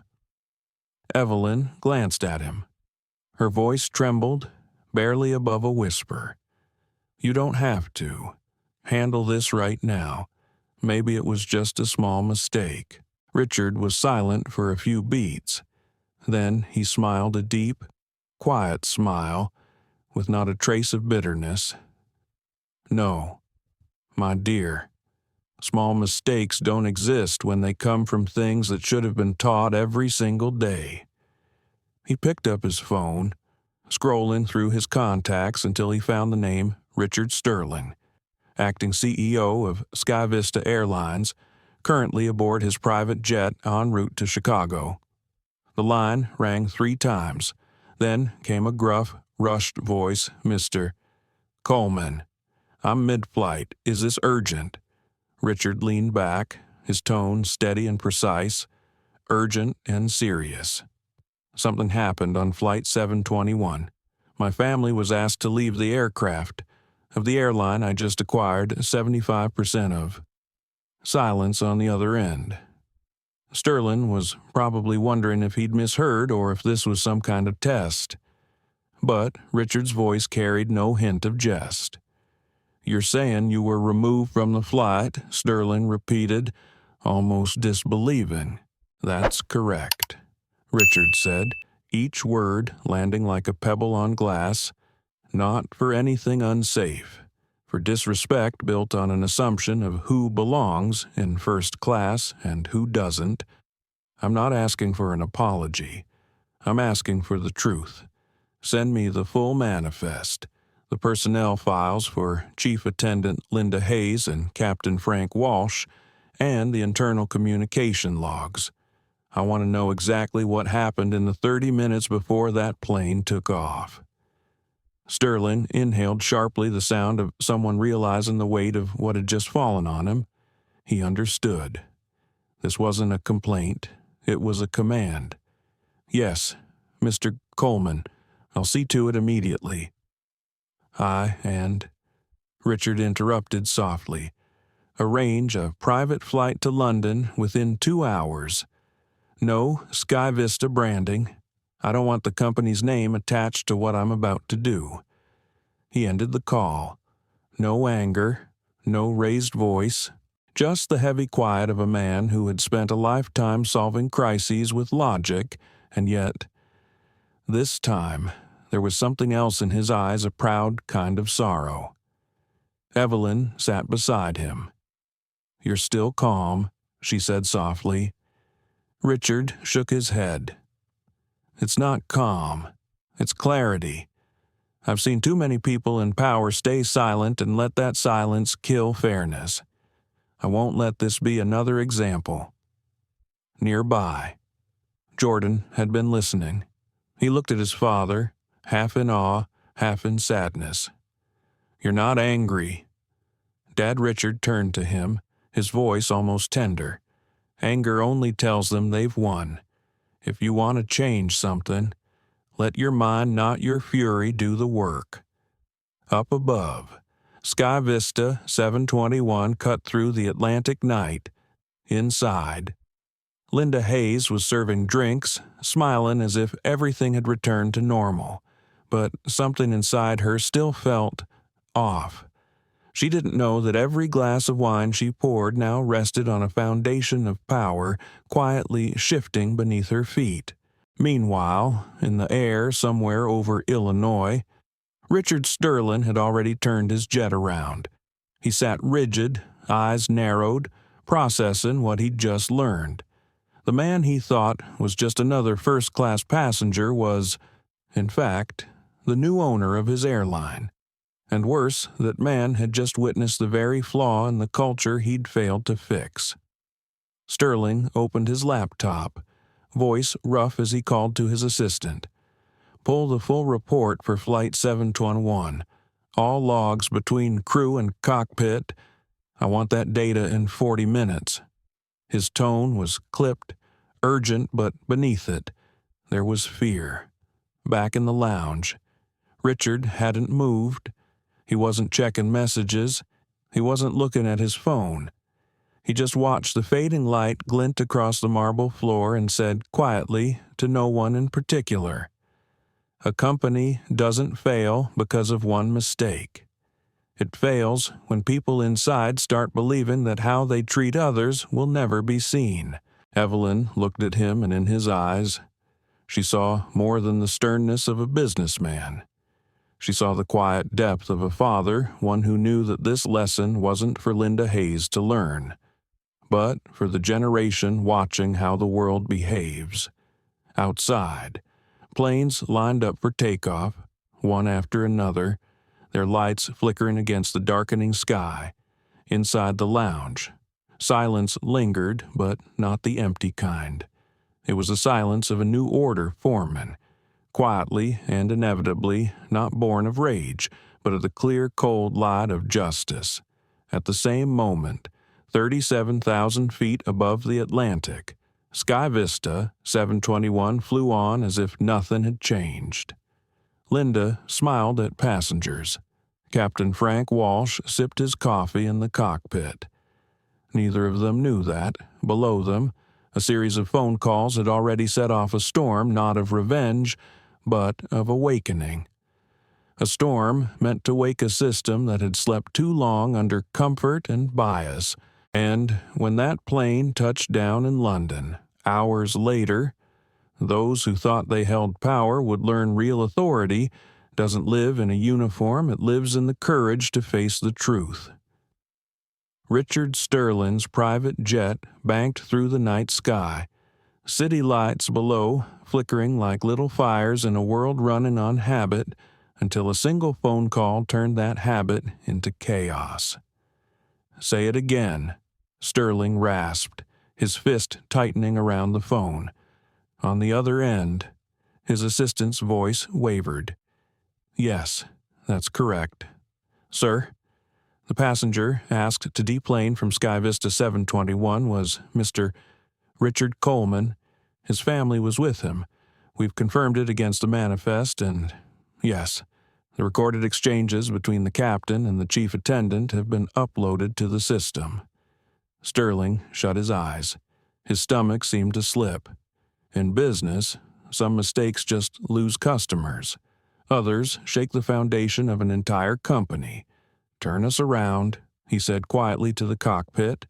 Evelyn glanced at him. Her voice trembled, barely above a whisper. "You don't have to. Handle this right now. Maybe it was just a small mistake." Richard was silent for a few beats. Then he smiled a deep, quiet smile, with not a trace of bitterness. "No, my dear, small mistakes don't exist when they come from things that should have been taught every single day." He picked up his phone, scrolling through his contacts until he found the name Richard Sterling, acting CEO of SkyVista Airlines, currently aboard his private jet en route to Chicago. The line rang 3 times. Then came a gruff, rushed voice, "Mr. Coleman, I'm mid-flight. Is this urgent?" Richard leaned back, his tone steady and precise, urgent and serious. "Something happened on Flight 721. My family was asked to leave the aircraft of the airline I just acquired 75% of." Silence on the other end. Sterling was probably wondering if he'd misheard or if this was some kind of test. But Richard's voice carried no hint of jest. "You're saying you were removed from the flight," Sterling repeated, almost disbelieving. "That's correct," Richard said, each word landing like a pebble on glass. "Not for anything unsafe. For disrespect built on an assumption of who belongs in first class and who doesn't. I'm not asking for an apology. I'm asking for the truth. Send me the full manifest, the personnel files for Chief Attendant Linda Hayes and Captain Frank Walsh, and the internal communication logs. I want to know exactly what happened in the 30 minutes before that plane took off." Sterling inhaled sharply, the sound of someone realizing the weight of what had just fallen on him. He understood. This wasn't a complaint. It was a command. "Yes, Mr. Coleman. I'll see to it immediately." And Richard interrupted softly. "Arrange a private flight to London within 2 hours. No SkyVista branding. I don't want the company's name attached to what I'm about to do." He ended the call. No anger, no raised voice, just the heavy quiet of a man who had spent a lifetime solving crises with logic, and yet, this time, there was something else in his eyes, a proud kind of sorrow. Evelyn sat beside him. "You're still calm," she said softly. Richard shook his head. "It's not calm. It's clarity. I've seen too many people in power stay silent and let that silence kill fairness. I won't let this be another example." Nearby, Jordan had been listening. He looked at his father, half in awe, half in sadness. "You're not angry." Dad Richard turned to him, his voice almost tender. "Anger only tells them they've won. If you want to change something, let your mind, not your fury, do the work." Up above, SkyVista 721 cut through the Atlantic night. Inside, Linda Hayes was serving drinks, smiling as if everything had returned to normal. But something inside her still felt off. She didn't know that every glass of wine she poured now rested on a foundation of power quietly shifting beneath her feet. Meanwhile, in the air somewhere over Illinois, Richard Sterling had already turned his jet around. He sat rigid, eyes narrowed, processing what he'd just learned. The man he thought was just another first-class passenger was, in fact, the new owner of his airline. And worse, that man had just witnessed the very flaw in the culture he'd failed to fix. Sterling opened his laptop, voice rough as he called to his assistant. "Pull the full report for Flight 721. All logs between crew and cockpit. I want that data in 40 minutes. His tone was clipped, urgent, but beneath it, there was fear. Back in the lounge, Richard hadn't moved. He wasn't checking messages. He wasn't looking at his phone. He just watched the fading light glint across the marble floor and said quietly to no one in particular, "A company doesn't fail because of one mistake. It fails when people inside start believing that how they treat others will never be seen." Evelyn looked at him, and in his eyes, she saw more than the sternness of a businessman. She saw the quiet depth of a father, one who knew that this lesson wasn't for Linda Hayes to learn, but for the generation watching how the world behaves. Outside, planes lined up for takeoff, one after another, their lights flickering against the darkening sky. Inside the lounge, silence lingered, but not the empty kind. It was the silence of a new order foreman, quietly and inevitably not born of rage, but of the clear, cold light of justice. At the same moment, 37,000 feet above the Atlantic, SkyVista 721 flew on as if nothing had changed. Linda smiled at passengers. Captain Frank Walsh sipped his coffee in the cockpit. Neither of them knew that, below them, a series of phone calls had already set off a storm not of revenge, but of awakening. A storm meant to wake a system that had slept too long under comfort and bias, and when that plane touched down in London, hours later, those who thought they held power would learn real authority doesn't live in a uniform, it lives in the courage to face the truth. Richard Sterling's private jet banked through the night sky, city lights below flickering like little fires in a world running on habit, until a single phone call turned that habit into chaos. "Say it again," Sterling rasped, his fist tightening around the phone. On the other end, his assistant's voice wavered. "Yes, that's correct. Sir?" The passenger asked to deplane from SkyVista 721 was Mr. Richard Coleman. His family was with him. We've confirmed it against the manifest, and yes, the recorded exchanges between the captain and the chief attendant have been uploaded to the system. Sterling shut his eyes. His stomach seemed to slip. In business, some mistakes just lose customers. Others shake the foundation of an entire company. "Turn us around," he said quietly to the cockpit.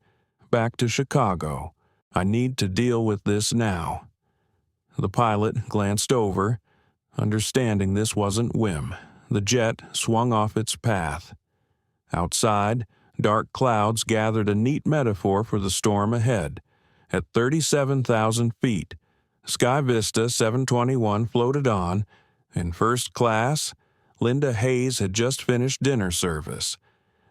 "Back to Chicago. I need to deal with this now." The pilot glanced over. Understanding this wasn't whim, the jet swung off its path. Outside, dark clouds gathered a neat metaphor for the storm ahead. At 37,000 feet, SkyVista 721 floated on. In first class, Linda Hayes had just finished dinner service.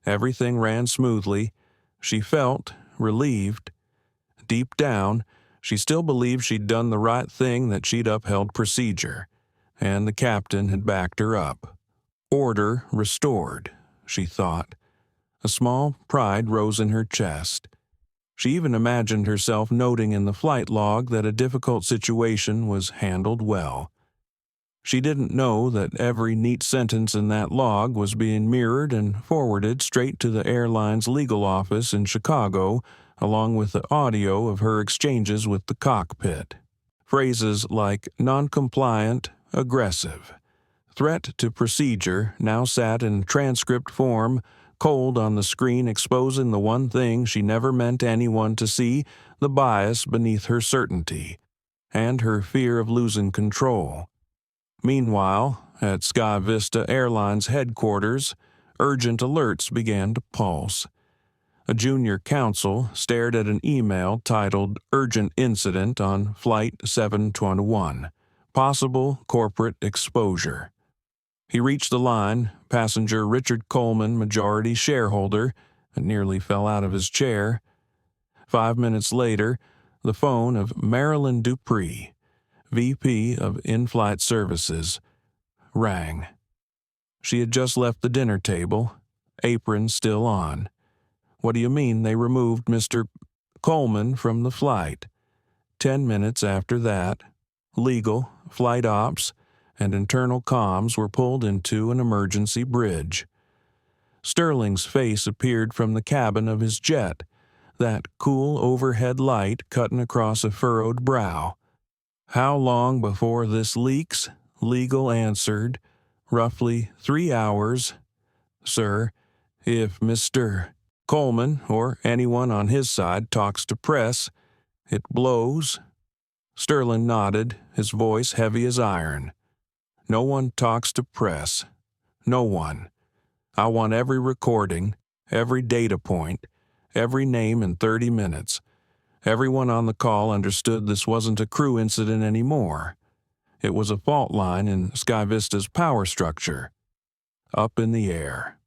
Everything ran smoothly. She felt relieved. Deep down, she still believed she'd done the right thing, that she'd upheld procedure, and the captain had backed her up. Order restored, she thought. A small pride rose in her chest. She even imagined herself noting in the flight log that a difficult situation was handled well. She didn't know that every neat sentence in that log was being mirrored and forwarded straight to the airline's legal office in Chicago, along with the audio of her exchanges with the cockpit. Phrases like non-compliant, aggressive, threat to procedure now sat in transcript form, cold on the screen, exposing the one thing she never meant anyone to see, the bias beneath her certainty, and her fear of losing control. Meanwhile, at SkyVista Airlines headquarters, urgent alerts began to pulse. A junior counsel stared at an email titled "Urgent Incident on Flight 721, Possible Corporate Exposure." He reached the line, passenger Richard Coleman, majority shareholder, and nearly fell out of his chair. 5 minutes later, the phone of Marilyn Dupree, VP of In-Flight Services, rang. She had just left the dinner table, apron still on. "What do you mean they removed Mr. Coleman from the flight?" 10 minutes after that, legal, flight ops, and internal comms were pulled into an emergency bridge. Sterling's face appeared from the cabin of his jet, that cool overhead light cutting across a furrowed brow. "How long before this leaks?" Legal answered. "Roughly 3 hours, sir. If Mr. Coleman or anyone on his side talks to press, it blows." Sterling nodded, his voice heavy as iron. "No one talks to press. No one. I want every recording, every data point, every name in 30 minutes. Everyone on the call understood this wasn't a crew incident anymore. It was a fault line in SkyVista's power structure. Up in the air."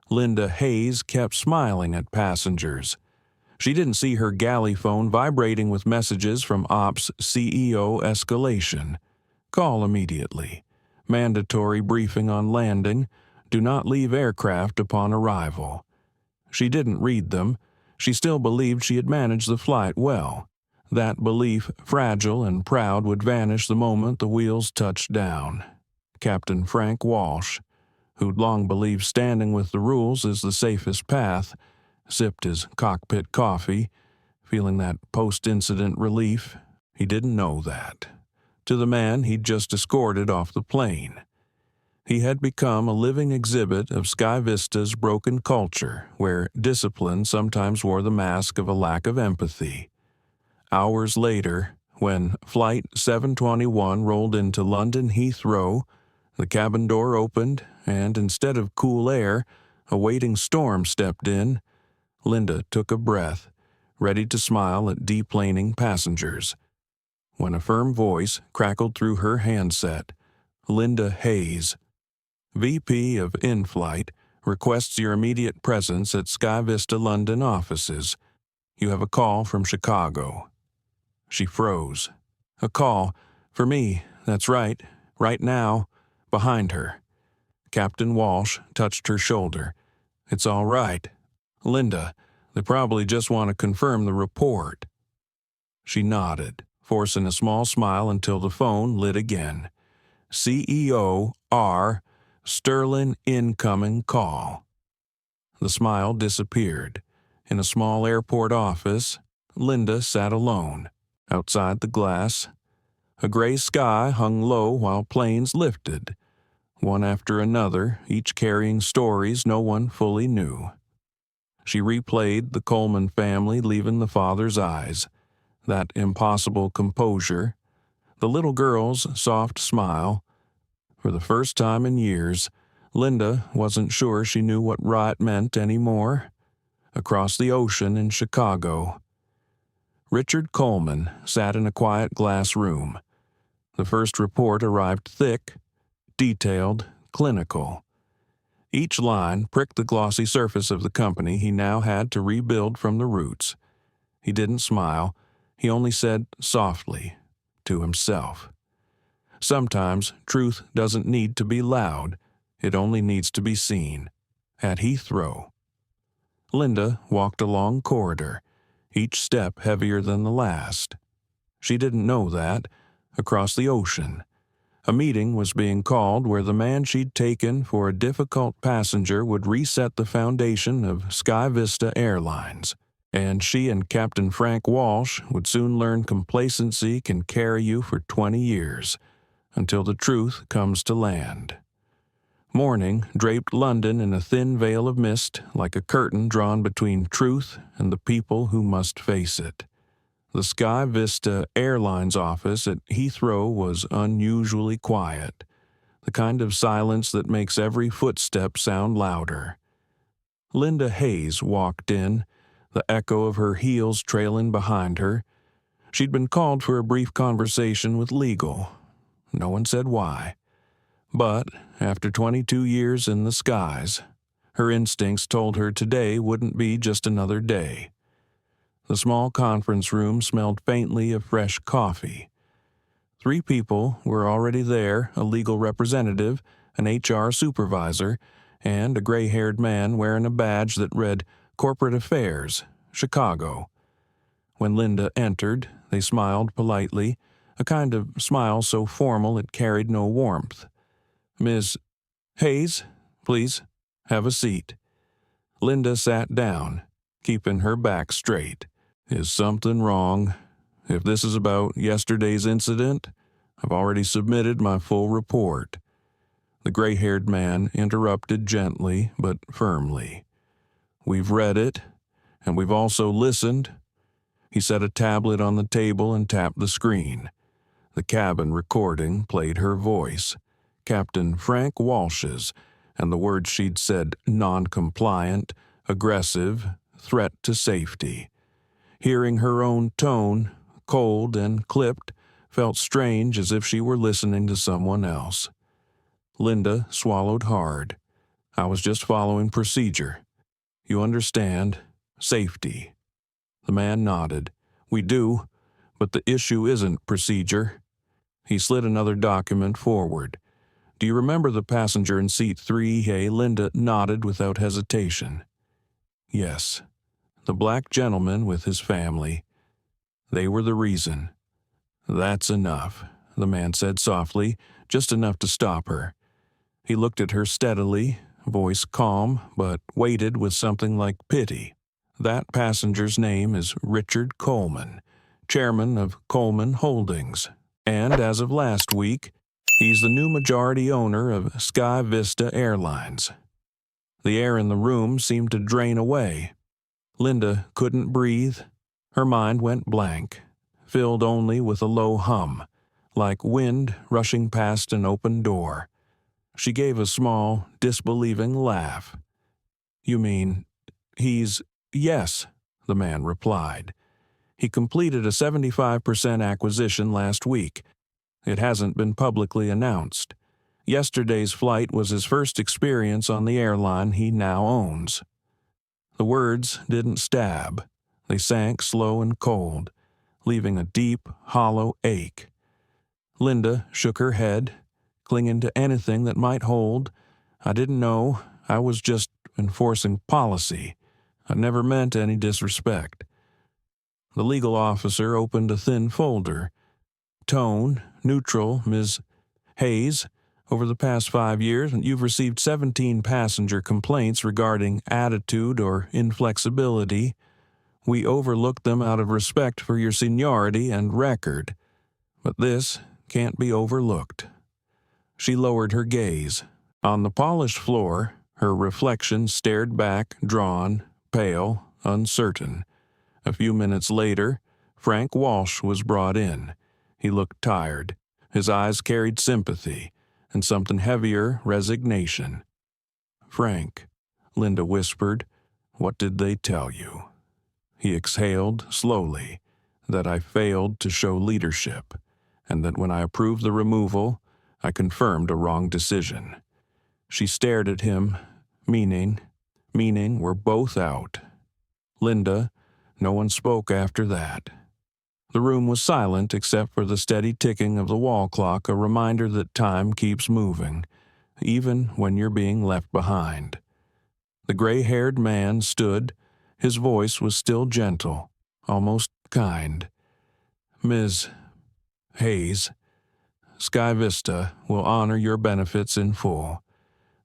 Linda Hayes kept smiling at passengers. She didn't see her galley phone vibrating with messages from Ops CEO escalation. "Call immediately. Mandatory briefing on landing. Do not leave aircraft upon arrival." She didn't read them. She still believed she had managed the flight well. That belief, fragile and proud, would vanish the moment the wheels touched down. Captain Frank Walsh, who'd long believed standing with the rules is the safest path, sipped his cockpit coffee, feeling that post-incident relief. He didn't know that. To the man he'd just escorted off the plane. He had become a living exhibit of SkyVista's broken culture, where discipline sometimes wore the mask of a lack of empathy. Hours later, when Flight 721 rolled into London Heathrow, the cabin door opened, and instead of cool air, a waiting storm stepped in. Linda took a breath, ready to smile at deplaning passengers, when a firm voice crackled through her handset. "Linda Hayes, VP of In-Flight, requests your immediate presence at SkyVista London offices. You have a call from Chicago." She froze. "A call? For me, that's right. Right now." Behind her. Captain Walsh touched her shoulder. "It's all right. Linda, they probably just want to confirm the report." She nodded, forcing a small smile until the phone lit again. "CEO R. Sterling incoming call." The smile disappeared. In a small airport office, Linda sat alone. Outside the glass, a gray sky hung low while planes lifted, one after another, each carrying stories no one fully knew. She replayed the Coleman family leaving the father's eyes, that impossible composure, the little girl's soft smile. For the first time in years, Linda wasn't sure she knew what right meant anymore. Across the ocean in Chicago, Richard Coleman sat in a quiet glass room. The first report arrived thick, detailed, clinical. Each line pricked the glossy surface of the company he now had to rebuild from the roots. He didn't smile. He only said softly, to himself, "Sometimes truth doesn't need to be loud. It only needs to be seen." At Heathrow. Linda walked a long corridor, each step heavier than the last. She didn't know that. Across the ocean, a meeting was being called where the man she'd taken for a difficult passenger would reset the foundation of SkyVista Airlines, and she and Captain Frank Walsh would soon learn complacency can carry you for 20 years, until the truth comes to land. Morning draped London in a thin veil of mist, like a curtain drawn between truth and the people who must face it. The SkyVista Airlines office at Heathrow was unusually quiet, the kind of silence that makes every footstep sound louder. Linda Hayes walked in, the echo of her heels trailing behind her. She'd been called for a brief conversation with legal. No one said why. But, after 22 years in the skies, her instincts told her today wouldn't be just another day. The small conference room smelled faintly of fresh coffee. 3 people were already there, a legal representative, an HR supervisor, and a gray-haired man wearing a badge that read Corporate Affairs, Chicago. When Linda entered, they smiled politely, a kind of smile so formal it carried no warmth. "Ms. Hayes, please." Have a seat." Linda sat down, keeping her back straight. "Is something wrong? If this is about yesterday's incident, I've already submitted my full report." The gray-haired man interrupted gently but firmly. "We've read it, and we've also listened." He set a tablet on the table and tapped the screen. The cabin recording played her voice, Captain Frank Walsh's, and the words she'd said: non-compliant, aggressive, threat to safety. Hearing her own tone, cold and clipped, felt strange, as if she were listening to someone else. Linda swallowed hard. "I was just following procedure. You understand? Safety." The man nodded. "We do, but the issue isn't procedure." He slid another document forward. "Do you remember the passenger in seat 3A?" Linda nodded without hesitation. "Yes. The black gentleman with his family. They were the reason." "That's enough," the man said softly, just enough to stop her. He looked at her steadily, voice calm, but weighted with something like pity. "That passenger's name is Richard Coleman, chairman of Coleman Holdings, and as of last week, he's the new majority owner of SkyVista Airlines." The air in the room seemed to drain away. Linda couldn't breathe. Her mind went blank, filled only with a low hum, like wind rushing past an open door. She gave a small, disbelieving laugh. "You mean, he's—" "Yes," the man replied. "He completed a 75% acquisition last week. It hasn't been publicly announced. Yesterday's flight was his first experience on the airline he now owns." The words didn't stab. They sank slow and cold, leaving a deep, hollow ache. Linda shook her head, clinging to anything that might hold. "I didn't know. I was just enforcing policy. I never meant any disrespect." The legal officer opened a thin folder. "Tone, neutral, Ms. Hayes. Over the past 5 years, you've received 17 passenger complaints regarding attitude or inflexibility. We overlooked them out of respect for your seniority and record. But this can't be overlooked." She lowered her gaze. On the polished floor, her reflection stared back, drawn, pale, uncertain. A few minutes later, Frank Walsh was brought in. He looked tired. His eyes carried sympathy, and something heavier, resignation. "Frank," Linda whispered, "what did they tell you?" He exhaled slowly, "That I failed to show leadership, and that when I approved the removal, I confirmed a wrong decision." She stared at him, meaning we're both out. "Linda," no one spoke after that. The room was silent except for the steady ticking of the wall clock, a reminder that time keeps moving, even when you're being left behind. The gray-haired man stood. His voice was still gentle, almost kind. "Ms. Hayes, SkyVista will honor your benefits in full,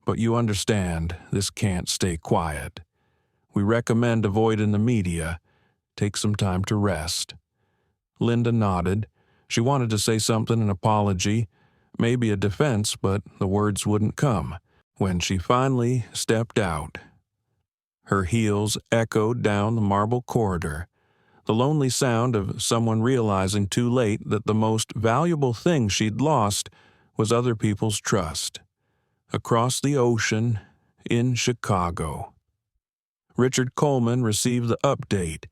but you understand this can't stay quiet. We recommend avoiding the media. Take some time to rest." Linda nodded. She wanted to say something, an apology, maybe a defense, but the words wouldn't come. When she finally stepped out, her heels echoed down the marble corridor, the lonely sound of someone realizing too late that the most valuable thing she'd lost was other people's trust. Across the ocean, in Chicago. Richard Coleman received the update.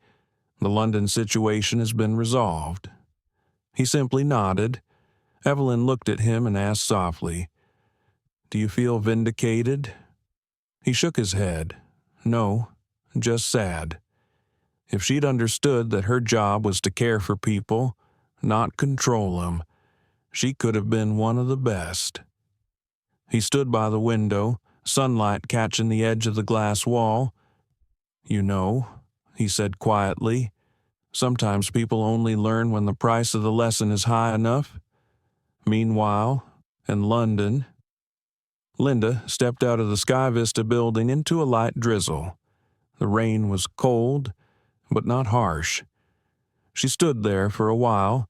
The London situation has been resolved. He simply nodded. Evelyn looked at him and asked softly, "Do you feel vindicated?" He shook his head. "No, just sad." If she'd understood that her job was to care for people, not control them, she could have been one of the best. He stood by the window, sunlight catching the edge of the glass wall. "You know," he said quietly, "sometimes people only learn when the price of the lesson is high enough." Meanwhile, in London, Linda stepped out of the SkyVista building into a light drizzle. The rain was cold, but not harsh. She stood there for a while,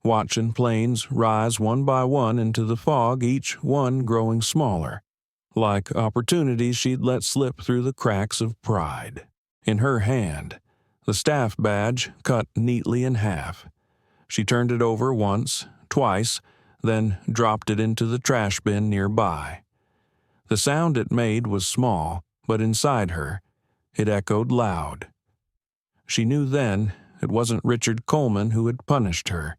watching planes rise one by one into the fog, each one growing smaller, like opportunities she'd let slip through the cracks of pride. In her hand, the staff badge cut neatly in half. She turned it over once, twice, then dropped it into the trash bin nearby. The sound it made was small, but inside her, it echoed loud. She knew then it wasn't Richard Coleman who had punished her.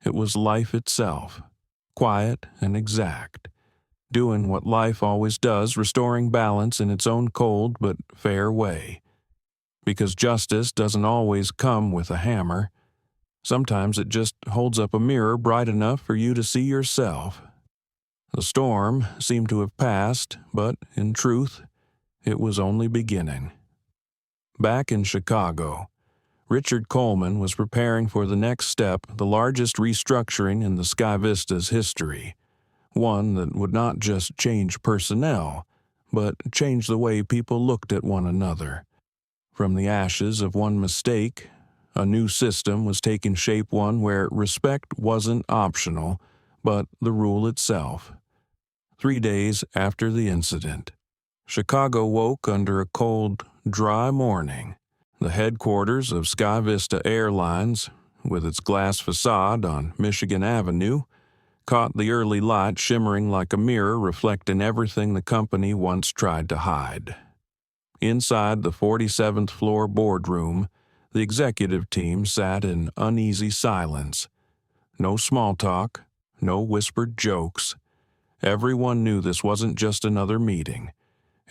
It was life itself, quiet and exact, doing what life always does, restoring balance in its own cold but fair way. Because justice doesn't always come with a hammer. Sometimes it just holds up a mirror bright enough for you to see yourself. The storm seemed to have passed, but in truth, it was only beginning. Back in Chicago, Richard Coleman was preparing for the next step, the largest restructuring in the SkyVista's history, one that would not just change personnel, but change the way people looked at one another. From the ashes of one mistake, a new system was taking shape, one where respect wasn't optional, but the rule itself. 3 days after the incident, Chicago woke under a cold, dry morning. The headquarters of SkyVista Airlines, with its glass facade on Michigan Avenue, caught the early light shimmering like a mirror reflecting everything the company once tried to hide. Inside the 47th floor boardroom, the executive team sat in uneasy silence. No small talk, no whispered jokes. Everyone knew this wasn't just another meeting.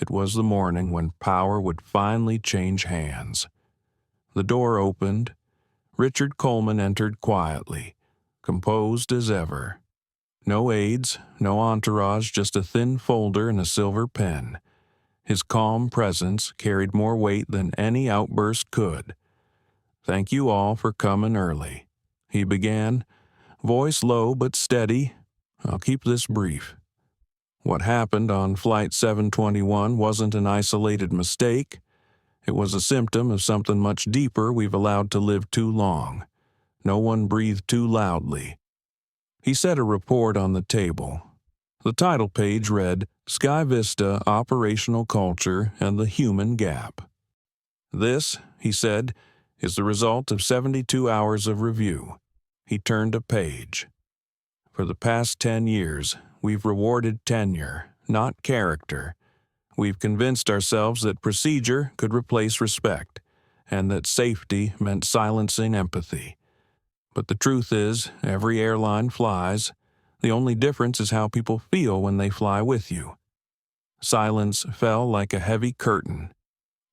It was the morning when power would finally change hands. The door opened. Richard Coleman entered quietly, composed as ever. No aides, no entourage, just a thin folder and a silver pen. His calm presence carried more weight than any outburst could. "Thank you all for coming early," he began, voice low but steady. "I'll keep this brief. What happened on Flight 721 wasn't an isolated mistake. It was a symptom of something much deeper we've allowed to live too long. No one breathed too loudly." He set a report on the table. The title page read, "SkyVista Operational Culture and the Human Gap." "This," he said, "is the result of 72 hours of review." He turned a page. "For the past 10 years, we've rewarded tenure, not character. We've convinced ourselves that procedure could replace respect, and that safety meant silencing empathy. But the truth is, every airline flies. The only difference is how people feel when they fly with you." Silence fell like a heavy curtain.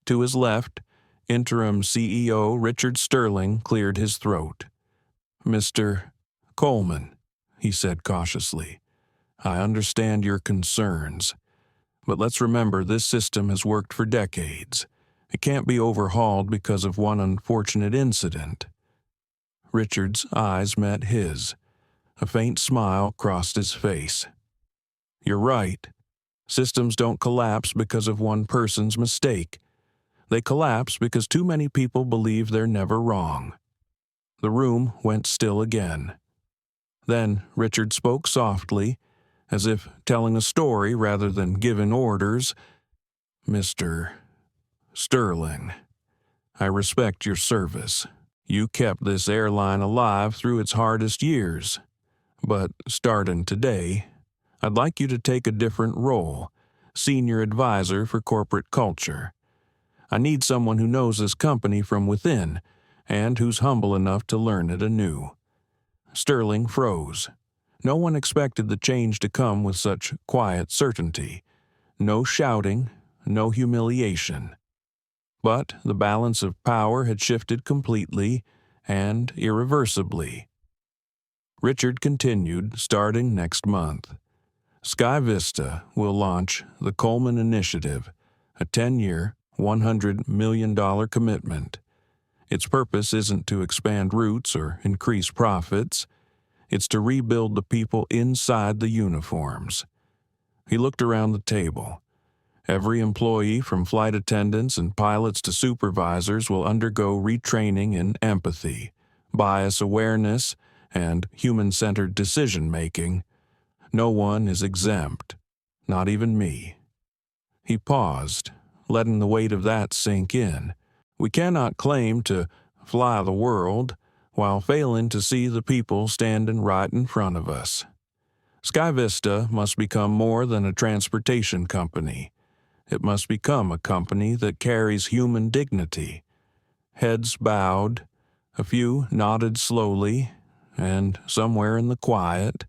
To his left, interim CEO Richard Sterling cleared his throat. "Mr. Coleman," he said cautiously, "I understand your concerns. But let's remember this system has worked for decades. It can't be overhauled because of one unfortunate incident." Richard's eyes met his. A faint smile crossed his face. "You're right. Systems don't collapse because of one person's mistake. They collapse because too many people believe they're never wrong." The room went still again. Then Richard spoke softly, as if telling a story rather than giving orders. "Mr. Sterling, I respect your service. You kept this airline alive through its hardest years. But starting today, I'd like you to take a different role, senior advisor for corporate culture. I need someone who knows this company from within and who's humble enough to learn it anew." Sterling froze. No one expected the change to come with such quiet certainty. No shouting, no humiliation. But the balance of power had shifted completely and irreversibly. Richard continued, starting next month. SkyVista will launch the Coleman Initiative, a 10-year, $100 million commitment. Its purpose isn't to expand routes or increase profits. It's to rebuild the people inside the uniforms. He looked around the table. Every employee, from flight attendants and pilots to supervisors, will undergo retraining in empathy, bias awareness, and human-centered decision-making. No one is exempt, not even me. He paused, letting the weight of that sink in. We cannot claim to fly the world while failing to see the people standing right in front of us. SkyVista must become more than a transportation company. It must become a company that carries human dignity. Heads bowed, a few nodded slowly, and somewhere in the quiet,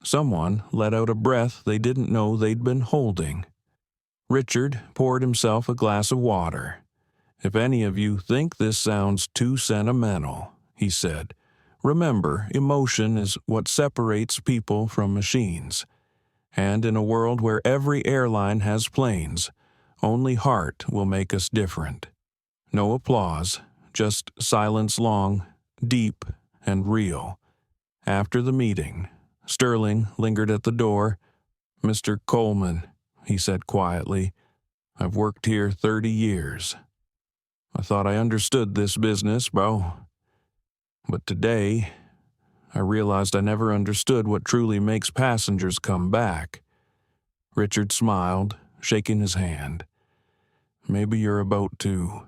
someone let out a breath they didn't know they'd been holding. Richard poured himself a glass of water. "If any of you think this sounds too sentimental," he said, "remember, emotion is what separates people from machines. And in a world where every airline has planes, only heart will make us different." No applause, just silence long, deep, and real. After the meeting, Sterling lingered at the door. "Mr. Coleman," he said quietly, "I've worked here 30 years. I thought I understood this business, bro. But today, I realized I never understood what truly makes passengers come back." Richard smiled, shaking his hand. "Maybe you're about to,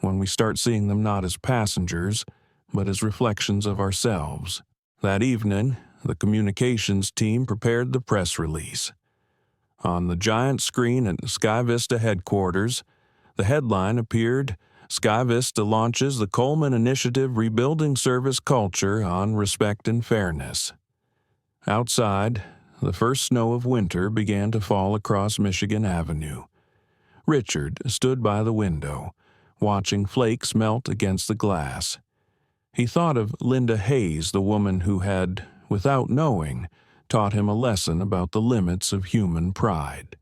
when we start seeing them not as passengers, but as reflections of ourselves." That evening, the communications team prepared the press release. On the giant screen at SkyVista headquarters, the headline appeared, "SkyVista launches the Coleman Initiative rebuilding service culture on respect and fairness." Outside, the first snow of winter began to fall across Michigan Avenue. Richard stood by the window, watching flakes melt against the glass. He thought of Linda Hayes, the woman who had, without knowing, taught him a lesson about the limits of human pride.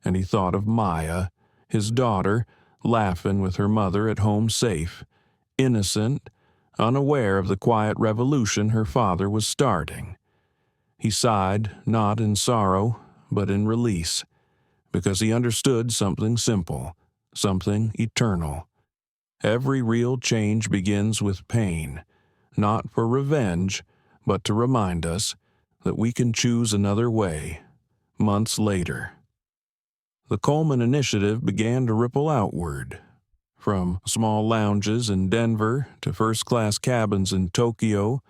And he thought of Maya, his daughter, laughing with her mother at home safe, innocent, unaware of the quiet revolution her father was starting. He sighed, not in sorrow, but in release, because he understood something simple, something eternal. Every real change begins with pain, not for revenge, but to remind us that we can choose another way. Months later, the Coleman Initiative began to ripple outward. From small lounges in Denver to first-class cabins in Tokyo,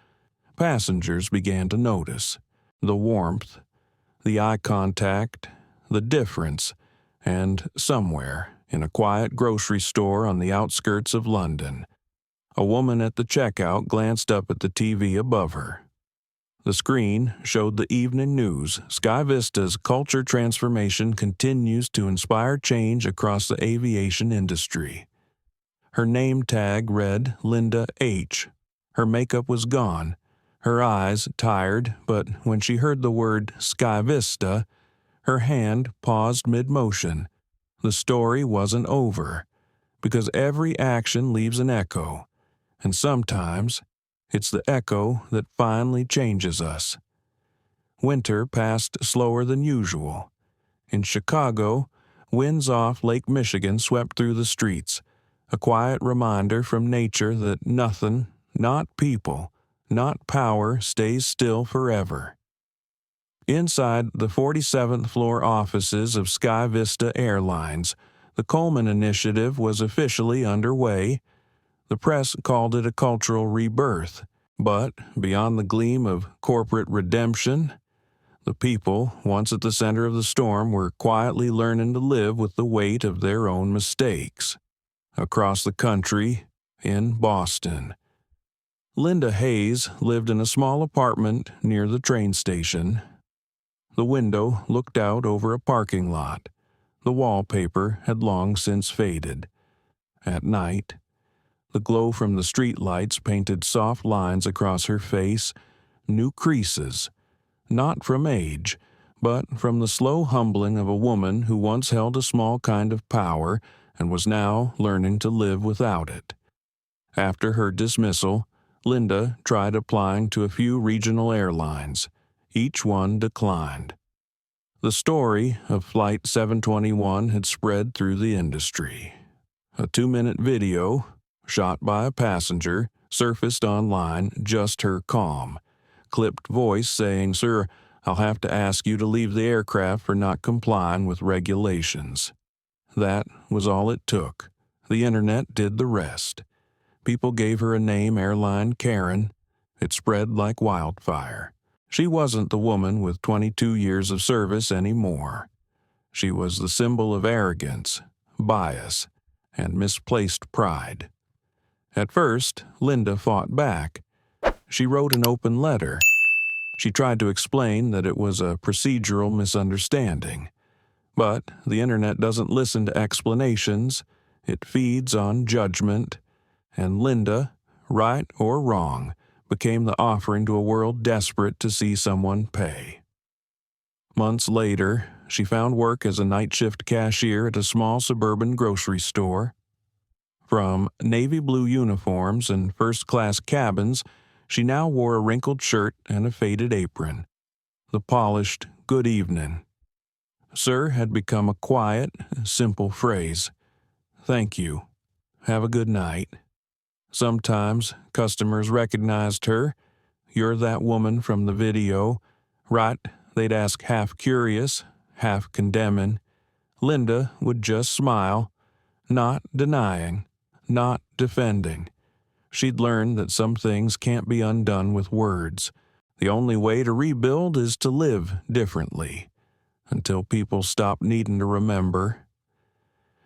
passengers began to notice the warmth, the eye contact, the difference, and somewhere in a quiet grocery store on the outskirts of London, a woman at the checkout glanced up at the TV above her. The screen showed the evening news. SkyVista's culture transformation continues to inspire change across the aviation industry. Her name tag read Linda H. Her makeup was gone, her eyes tired, but when she heard the word SkyVista, her hand paused mid-motion. The story wasn't over, because every action leaves an echo, and sometimes it's the echo that finally changes us. Winter passed slower than usual. In Chicago, winds off Lake Michigan swept through the streets, a quiet reminder from nature that nothing, not people, not power, stays still forever. Inside the 47th floor offices of SkyVista Airlines, the Coleman Initiative was officially underway. The press called it a cultural rebirth, but beyond the gleam of corporate redemption, the people, once at the center of the storm, were quietly learning to live with the weight of their own mistakes. Across the country, in Boston, Linda Hayes lived in a small apartment near the train station. The window looked out over a parking lot. The wallpaper had long since faded. At night, the glow from the street lights painted soft lines across her face, new creases, not from age, but from the slow humbling of a woman who once held a small kind of power and was now learning to live without it. After her dismissal, Linda tried applying to a few regional airlines. Each one declined. The story of Flight 721 had spread through the industry. A 2-minute video, shot by a passenger, surfaced online, just her calm, clipped voice saying, "Sir, I'll have to ask you to leave the aircraft for not complying with regulations." That was all it took. The internet did the rest. People gave her a name, Airline Karen. It spread like wildfire. She wasn't the woman with 22 years of service anymore. She was the symbol of arrogance, bias, and misplaced pride. At first, Linda fought back. She wrote an open letter. She tried to explain that it was a procedural misunderstanding. But the internet doesn't listen to explanations. It feeds on judgment. And Linda, right or wrong, became the offering to a world desperate to see someone pay. Months later, she found work as a night shift cashier at a small suburban grocery store. From navy blue uniforms and first-class cabins, she now wore a wrinkled shirt and a faded apron. The polished "good evening, sir" had become a quiet, simple phrase. "Thank you. Have a good night." Sometimes customers recognized her. "You're that woman from the video, right?" They'd ask, half curious, half condemning. Linda would just smile, not denying, not defending. She'd learned that some things can't be undone with words. The only way to rebuild is to live differently, until people stop needing to remember.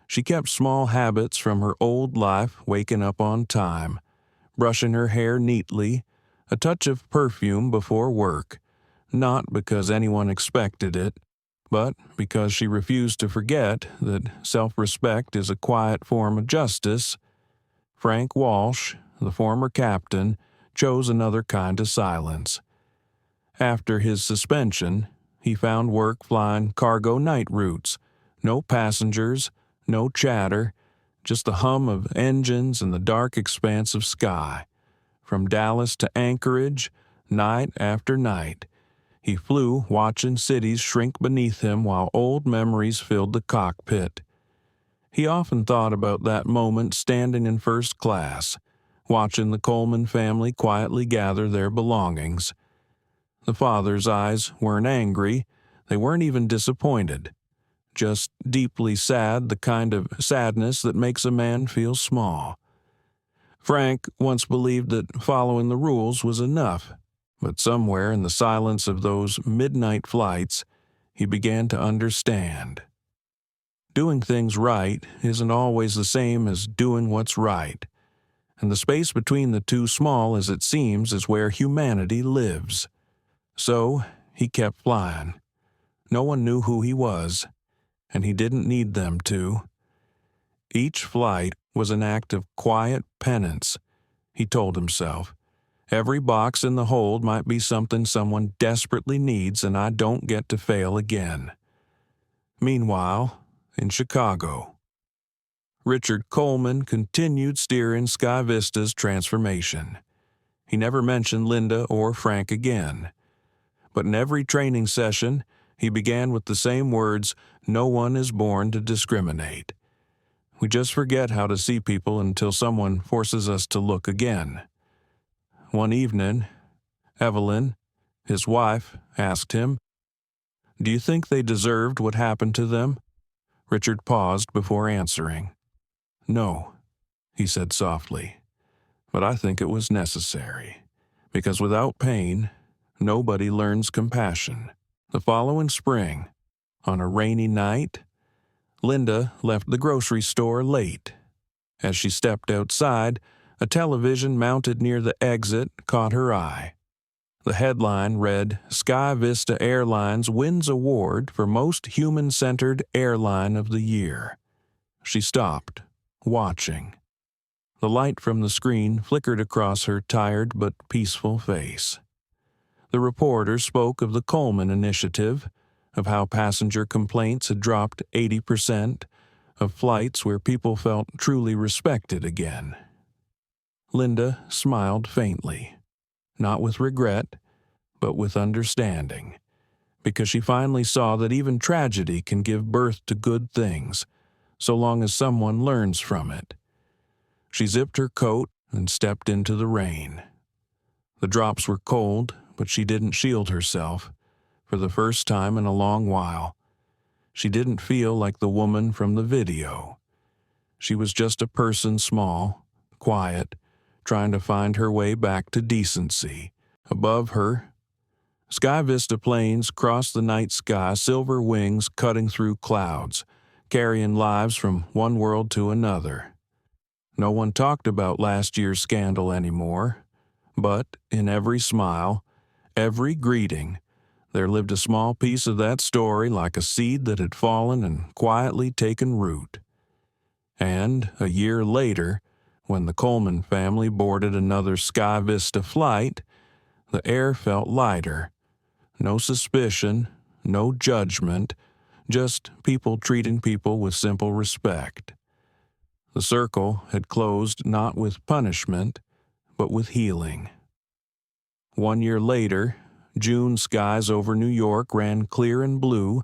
She kept small habits from her old life, waking up on time, brushing her hair neatly, a touch of perfume before work, not because anyone expected it, but because she refused to forget that self-respect is a quiet form of justice. Frank Walsh, the former captain, chose another kind of silence. After his suspension, he found work flying cargo night routes. No passengers, no chatter, just the hum of engines and the dark expanse of sky. From Dallas to Anchorage, night after night, he flew watching cities shrink beneath him while old memories filled the cockpit. He often thought about that moment standing in first class, watching the Coleman family quietly gather their belongings. The father's eyes weren't angry, they weren't even disappointed. Just deeply sad, the kind of sadness that makes a man feel small. Frank once believed that following the rules was enough, but somewhere in the silence of those midnight flights, he began to understand. Doing things right isn't always the same as doing what's right, and the space between the two, small as it seems, is where humanity lives. So he kept flying. No one knew who he was, and he didn't need them to. Each flight was an act of quiet penance, he told himself. Every box in the hold might be something someone desperately needs, and I don't get to fail again. Meanwhile, in Chicago, Richard Coleman continued steering SkyVista's transformation. He never mentioned Linda or Frank again. But in every training session, he began with the same words, "No one is born to discriminate." We just forget how to see people until someone forces us to look again. One evening, Evelyn, his wife, asked him, "Do you think they deserved what happened to them?" Richard paused before answering. "No," he said softly, "but I think it was necessary, because without pain, nobody learns compassion." The following spring, on a rainy night, Linda left the grocery store late. As she stepped outside, a television mounted near the exit caught her eye. The headline read, "SkyVista Airlines wins award for most human-centered airline of the year." She stopped, watching. The light from the screen flickered across her tired but peaceful face. The reporter spoke of the Coleman initiative, of how passenger complaints had dropped 80%, of flights where people felt truly respected again. Linda smiled faintly, not with regret, but with understanding. because she finally saw that even tragedy can give birth to good things, so long as someone learns from it. She zipped her coat and stepped into the rain. The drops were cold, but she didn't shield herself. For the first time in a long while, she didn't feel like the woman from the video. She was just a person small, quiet, trying to find her way back to decency. Above her, SkyVista planes crossed the night sky, silver wings cutting through clouds, carrying lives from one world to another. No one talked about last year's scandal anymore, but in every smile, every greeting, there lived a small piece of that story like a seed that had fallen and quietly taken root. And a year later, when the Coleman family boarded another SkyVista flight, the air felt lighter. No suspicion, no judgment, just people treating people with simple respect. The circle had closed not with punishment, but with healing. 1 year later, June skies over New York ran clear and blue,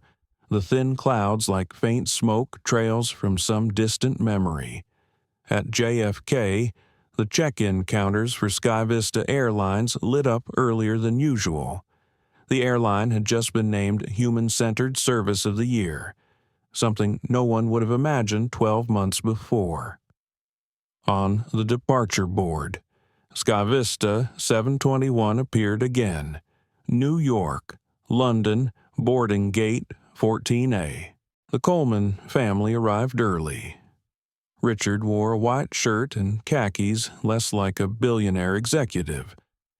the thin clouds like faint smoke trails from some distant memory. At JFK, the check-in counters for SkyVista Airlines lit up earlier than usual. The airline had just been named Human-Centered Service of the Year, something no one would have imagined 12 months before. On the departure board, SkyVista 721 appeared again. New York, London, boarding gate 14A. The Coleman family arrived early. Richard wore a white shirt and khakis, less like a billionaire executive,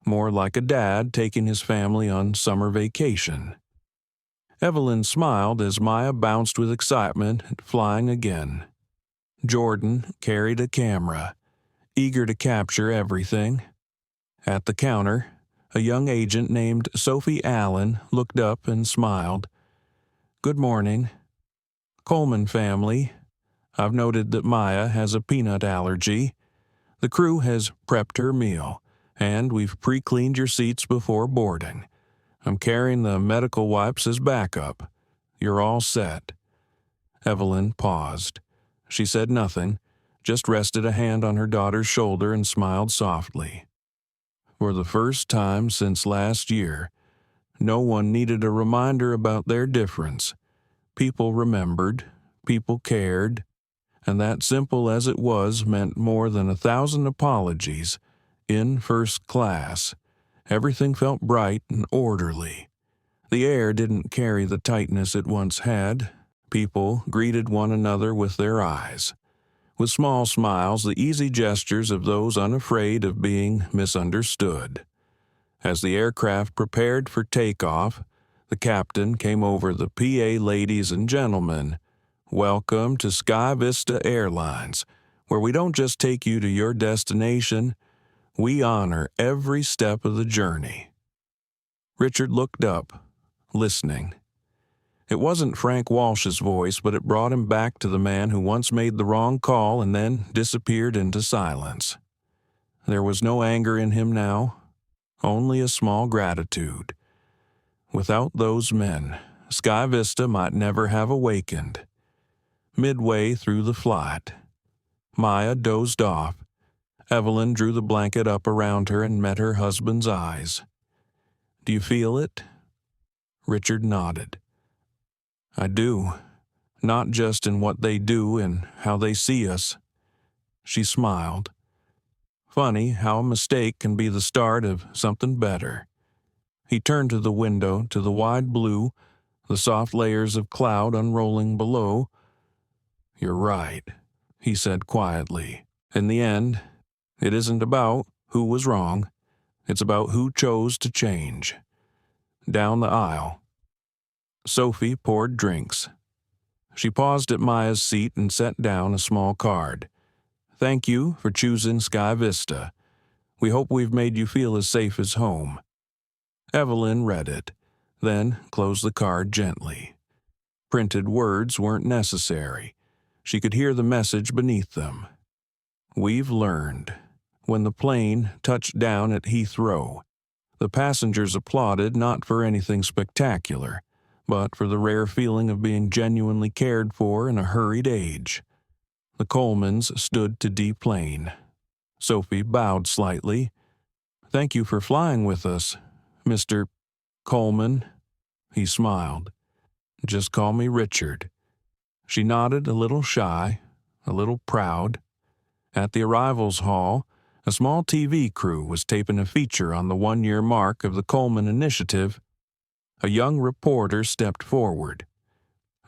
more like a dad taking his family on summer vacation. Evelyn smiled as Maya bounced with excitement at flying again. Jordan carried a camera, eager to capture everything. At the counter, a young agent named Sophie Allen looked up and smiled. "Good morning. Coleman family. I've noted that Maya has a peanut allergy. The crew has prepped her meal, and we've pre-cleaned your seats before boarding. I'm carrying the medical wipes as backup. You're all set." Evelyn paused. She said nothing, just rested a hand on her daughter's shoulder and smiled softly. For the first time since last year, no one needed a reminder about their difference. People remembered, people cared, and that simple as it was meant more than 1,000 apologies. In first class, everything felt bright and orderly. The air didn't carry the tightness it once had. People greeted one another with their eyes, with small smiles, the easy gestures of those unafraid of being misunderstood. As the aircraft prepared for takeoff, the captain came over the PA. "Ladies and gentlemen, welcome to SkyVista Airlines, where we don't just take you to your destination, we honor every step of the journey." Richard looked up, listening. It wasn't Frank Walsh's voice, but it brought him back to the man who once made the wrong call and then disappeared into silence. There was no anger in him now, only a small gratitude. Without those men, SkyVista might never have awakened. Midway through the flight, Maya dozed off. Evelyn drew the blanket up around her and met her husband's eyes. "Do you feel it?" Richard nodded. "I do. Not just in what they do and how they see us." She smiled. Funny how a mistake can be the start of something better. He turned to the window, to the wide blue, the soft layers of cloud unrolling below. "You're right," he said quietly. "In the end, it isn't about who was wrong. It's about who chose to change." Down the aisle, Sophie poured drinks. She paused at Maya's seat and set down a small card. "Thank you for choosing SkyVista. We hope we've made you feel as safe as home." Evelyn read it, then closed the card gently. Printed words weren't necessary. She could hear the message beneath them. "We've learned." When the plane touched down at Heathrow, the passengers applauded not for anything spectacular, but for the rare feeling of being genuinely cared for in a hurried age. The Colemans stood to deplane. Sophie bowed slightly. "Thank you for flying with us, Mr. Coleman." He smiled. "Just call me Richard." She nodded, a little shy, a little proud. At the arrivals hall, a small TV crew was taping a feature on the 1-year mark of the Coleman initiative. A young reporter stepped forward.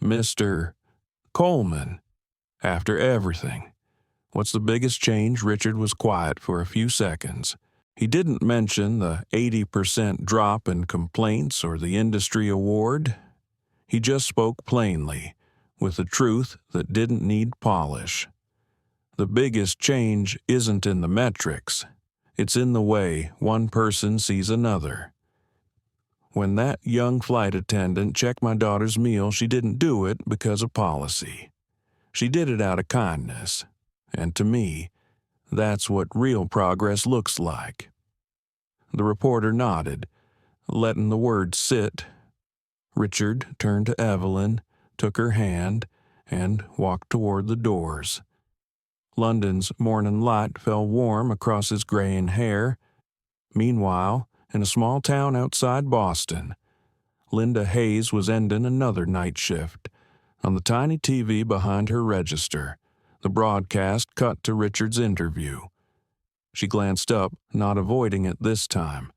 "Mr. Coleman, after everything, what's the biggest change?" Richard was quiet for a few seconds. He didn't mention the 80% drop in complaints or the industry award. He just spoke plainly, with a truth that didn't need polish. The biggest change isn't in the metrics. It's in the way one person sees another. When that young flight attendant checked my daughter's meal, she didn't do it because of policy. She did it out of kindness. And to me, that's what real progress looks like. The reporter nodded, letting the words sit. Richard turned to Evelyn, took her hand, and walked toward the doors. London's morning light fell warm across his graying hair. Meanwhile, in a small town outside Boston, Linda Hayes was ending another night shift. On the tiny TV behind her register, the broadcast cut to Richard's interview. She glanced up, not avoiding it this time.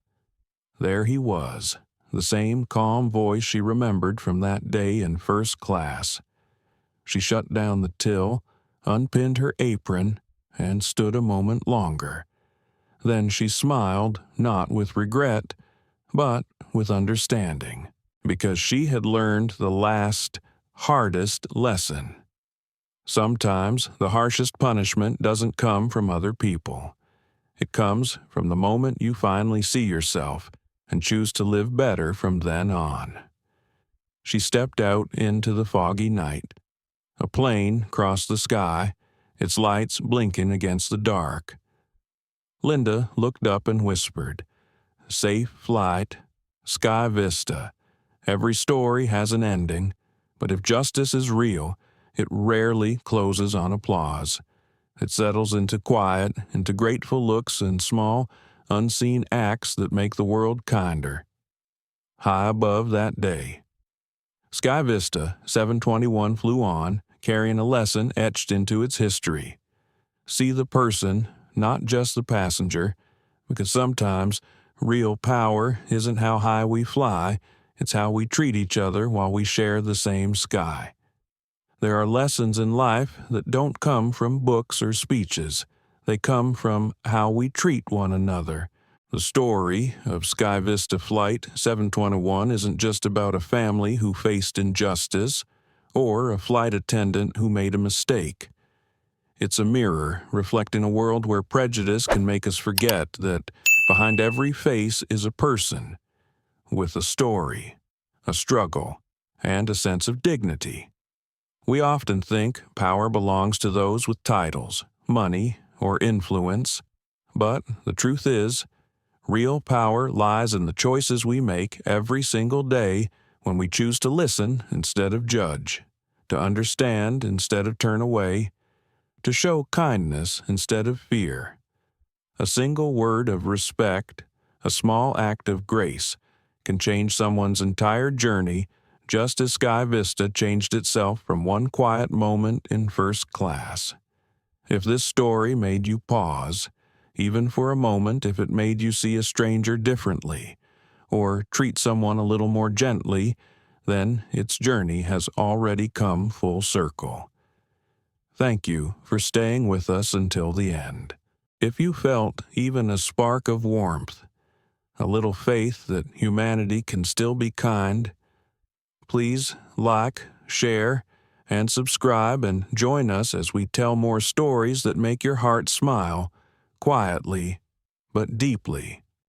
There he was, the same calm voice she remembered from that day in first class. She shut down the till, unpinned her apron, and stood a moment longer. Then she smiled, not with regret, but with understanding, because she had learned the last, hardest lesson. Sometimes the harshest punishment doesn't come from other people. It comes from the moment you finally see yourself and choose to live better from then on. She stepped out into the foggy night. A plane crossed the sky, its lights blinking against the dark. Linda looked up and whispered, "Safe flight, SkyVista. Every story has an ending, but if justice is real, it rarely closes on applause. It settles into quiet, into grateful looks and small, unseen acts that make the world kinder." High above that day, SkyVista 721 flew on, carrying a lesson etched into its history. See the person, not just the passenger, because sometimes real power isn't how high we fly, it's how we treat each other while we share the same sky. There are lessons in life that don't come from books or speeches. They come from how we treat one another. The story of SkyVista Flight 721 isn't just about a family who faced injustice or a flight attendant who made a mistake. It's a mirror reflecting a world where prejudice can make us forget that behind every face is a person with a story, a struggle, and a sense of dignity. We often think power belongs to those with titles, money, or influence, but the truth is, real power lies in the choices we make every single day when we choose to listen instead of judge, to understand instead of turn away, to show kindness instead of fear. A single word of respect, a small act of grace, can change someone's entire journey, just as SkyVista changed itself from one quiet moment in first class. If this story made you pause, even for a moment, if it made you see a stranger differently, or treat someone a little more gently, then its journey has already come full circle. Thank you for staying with us until the end. If you felt even a spark of warmth, a little faith that humanity can still be kind, please like, share, and subscribe and join us as we tell more stories that make your heart smile, quietly but deeply.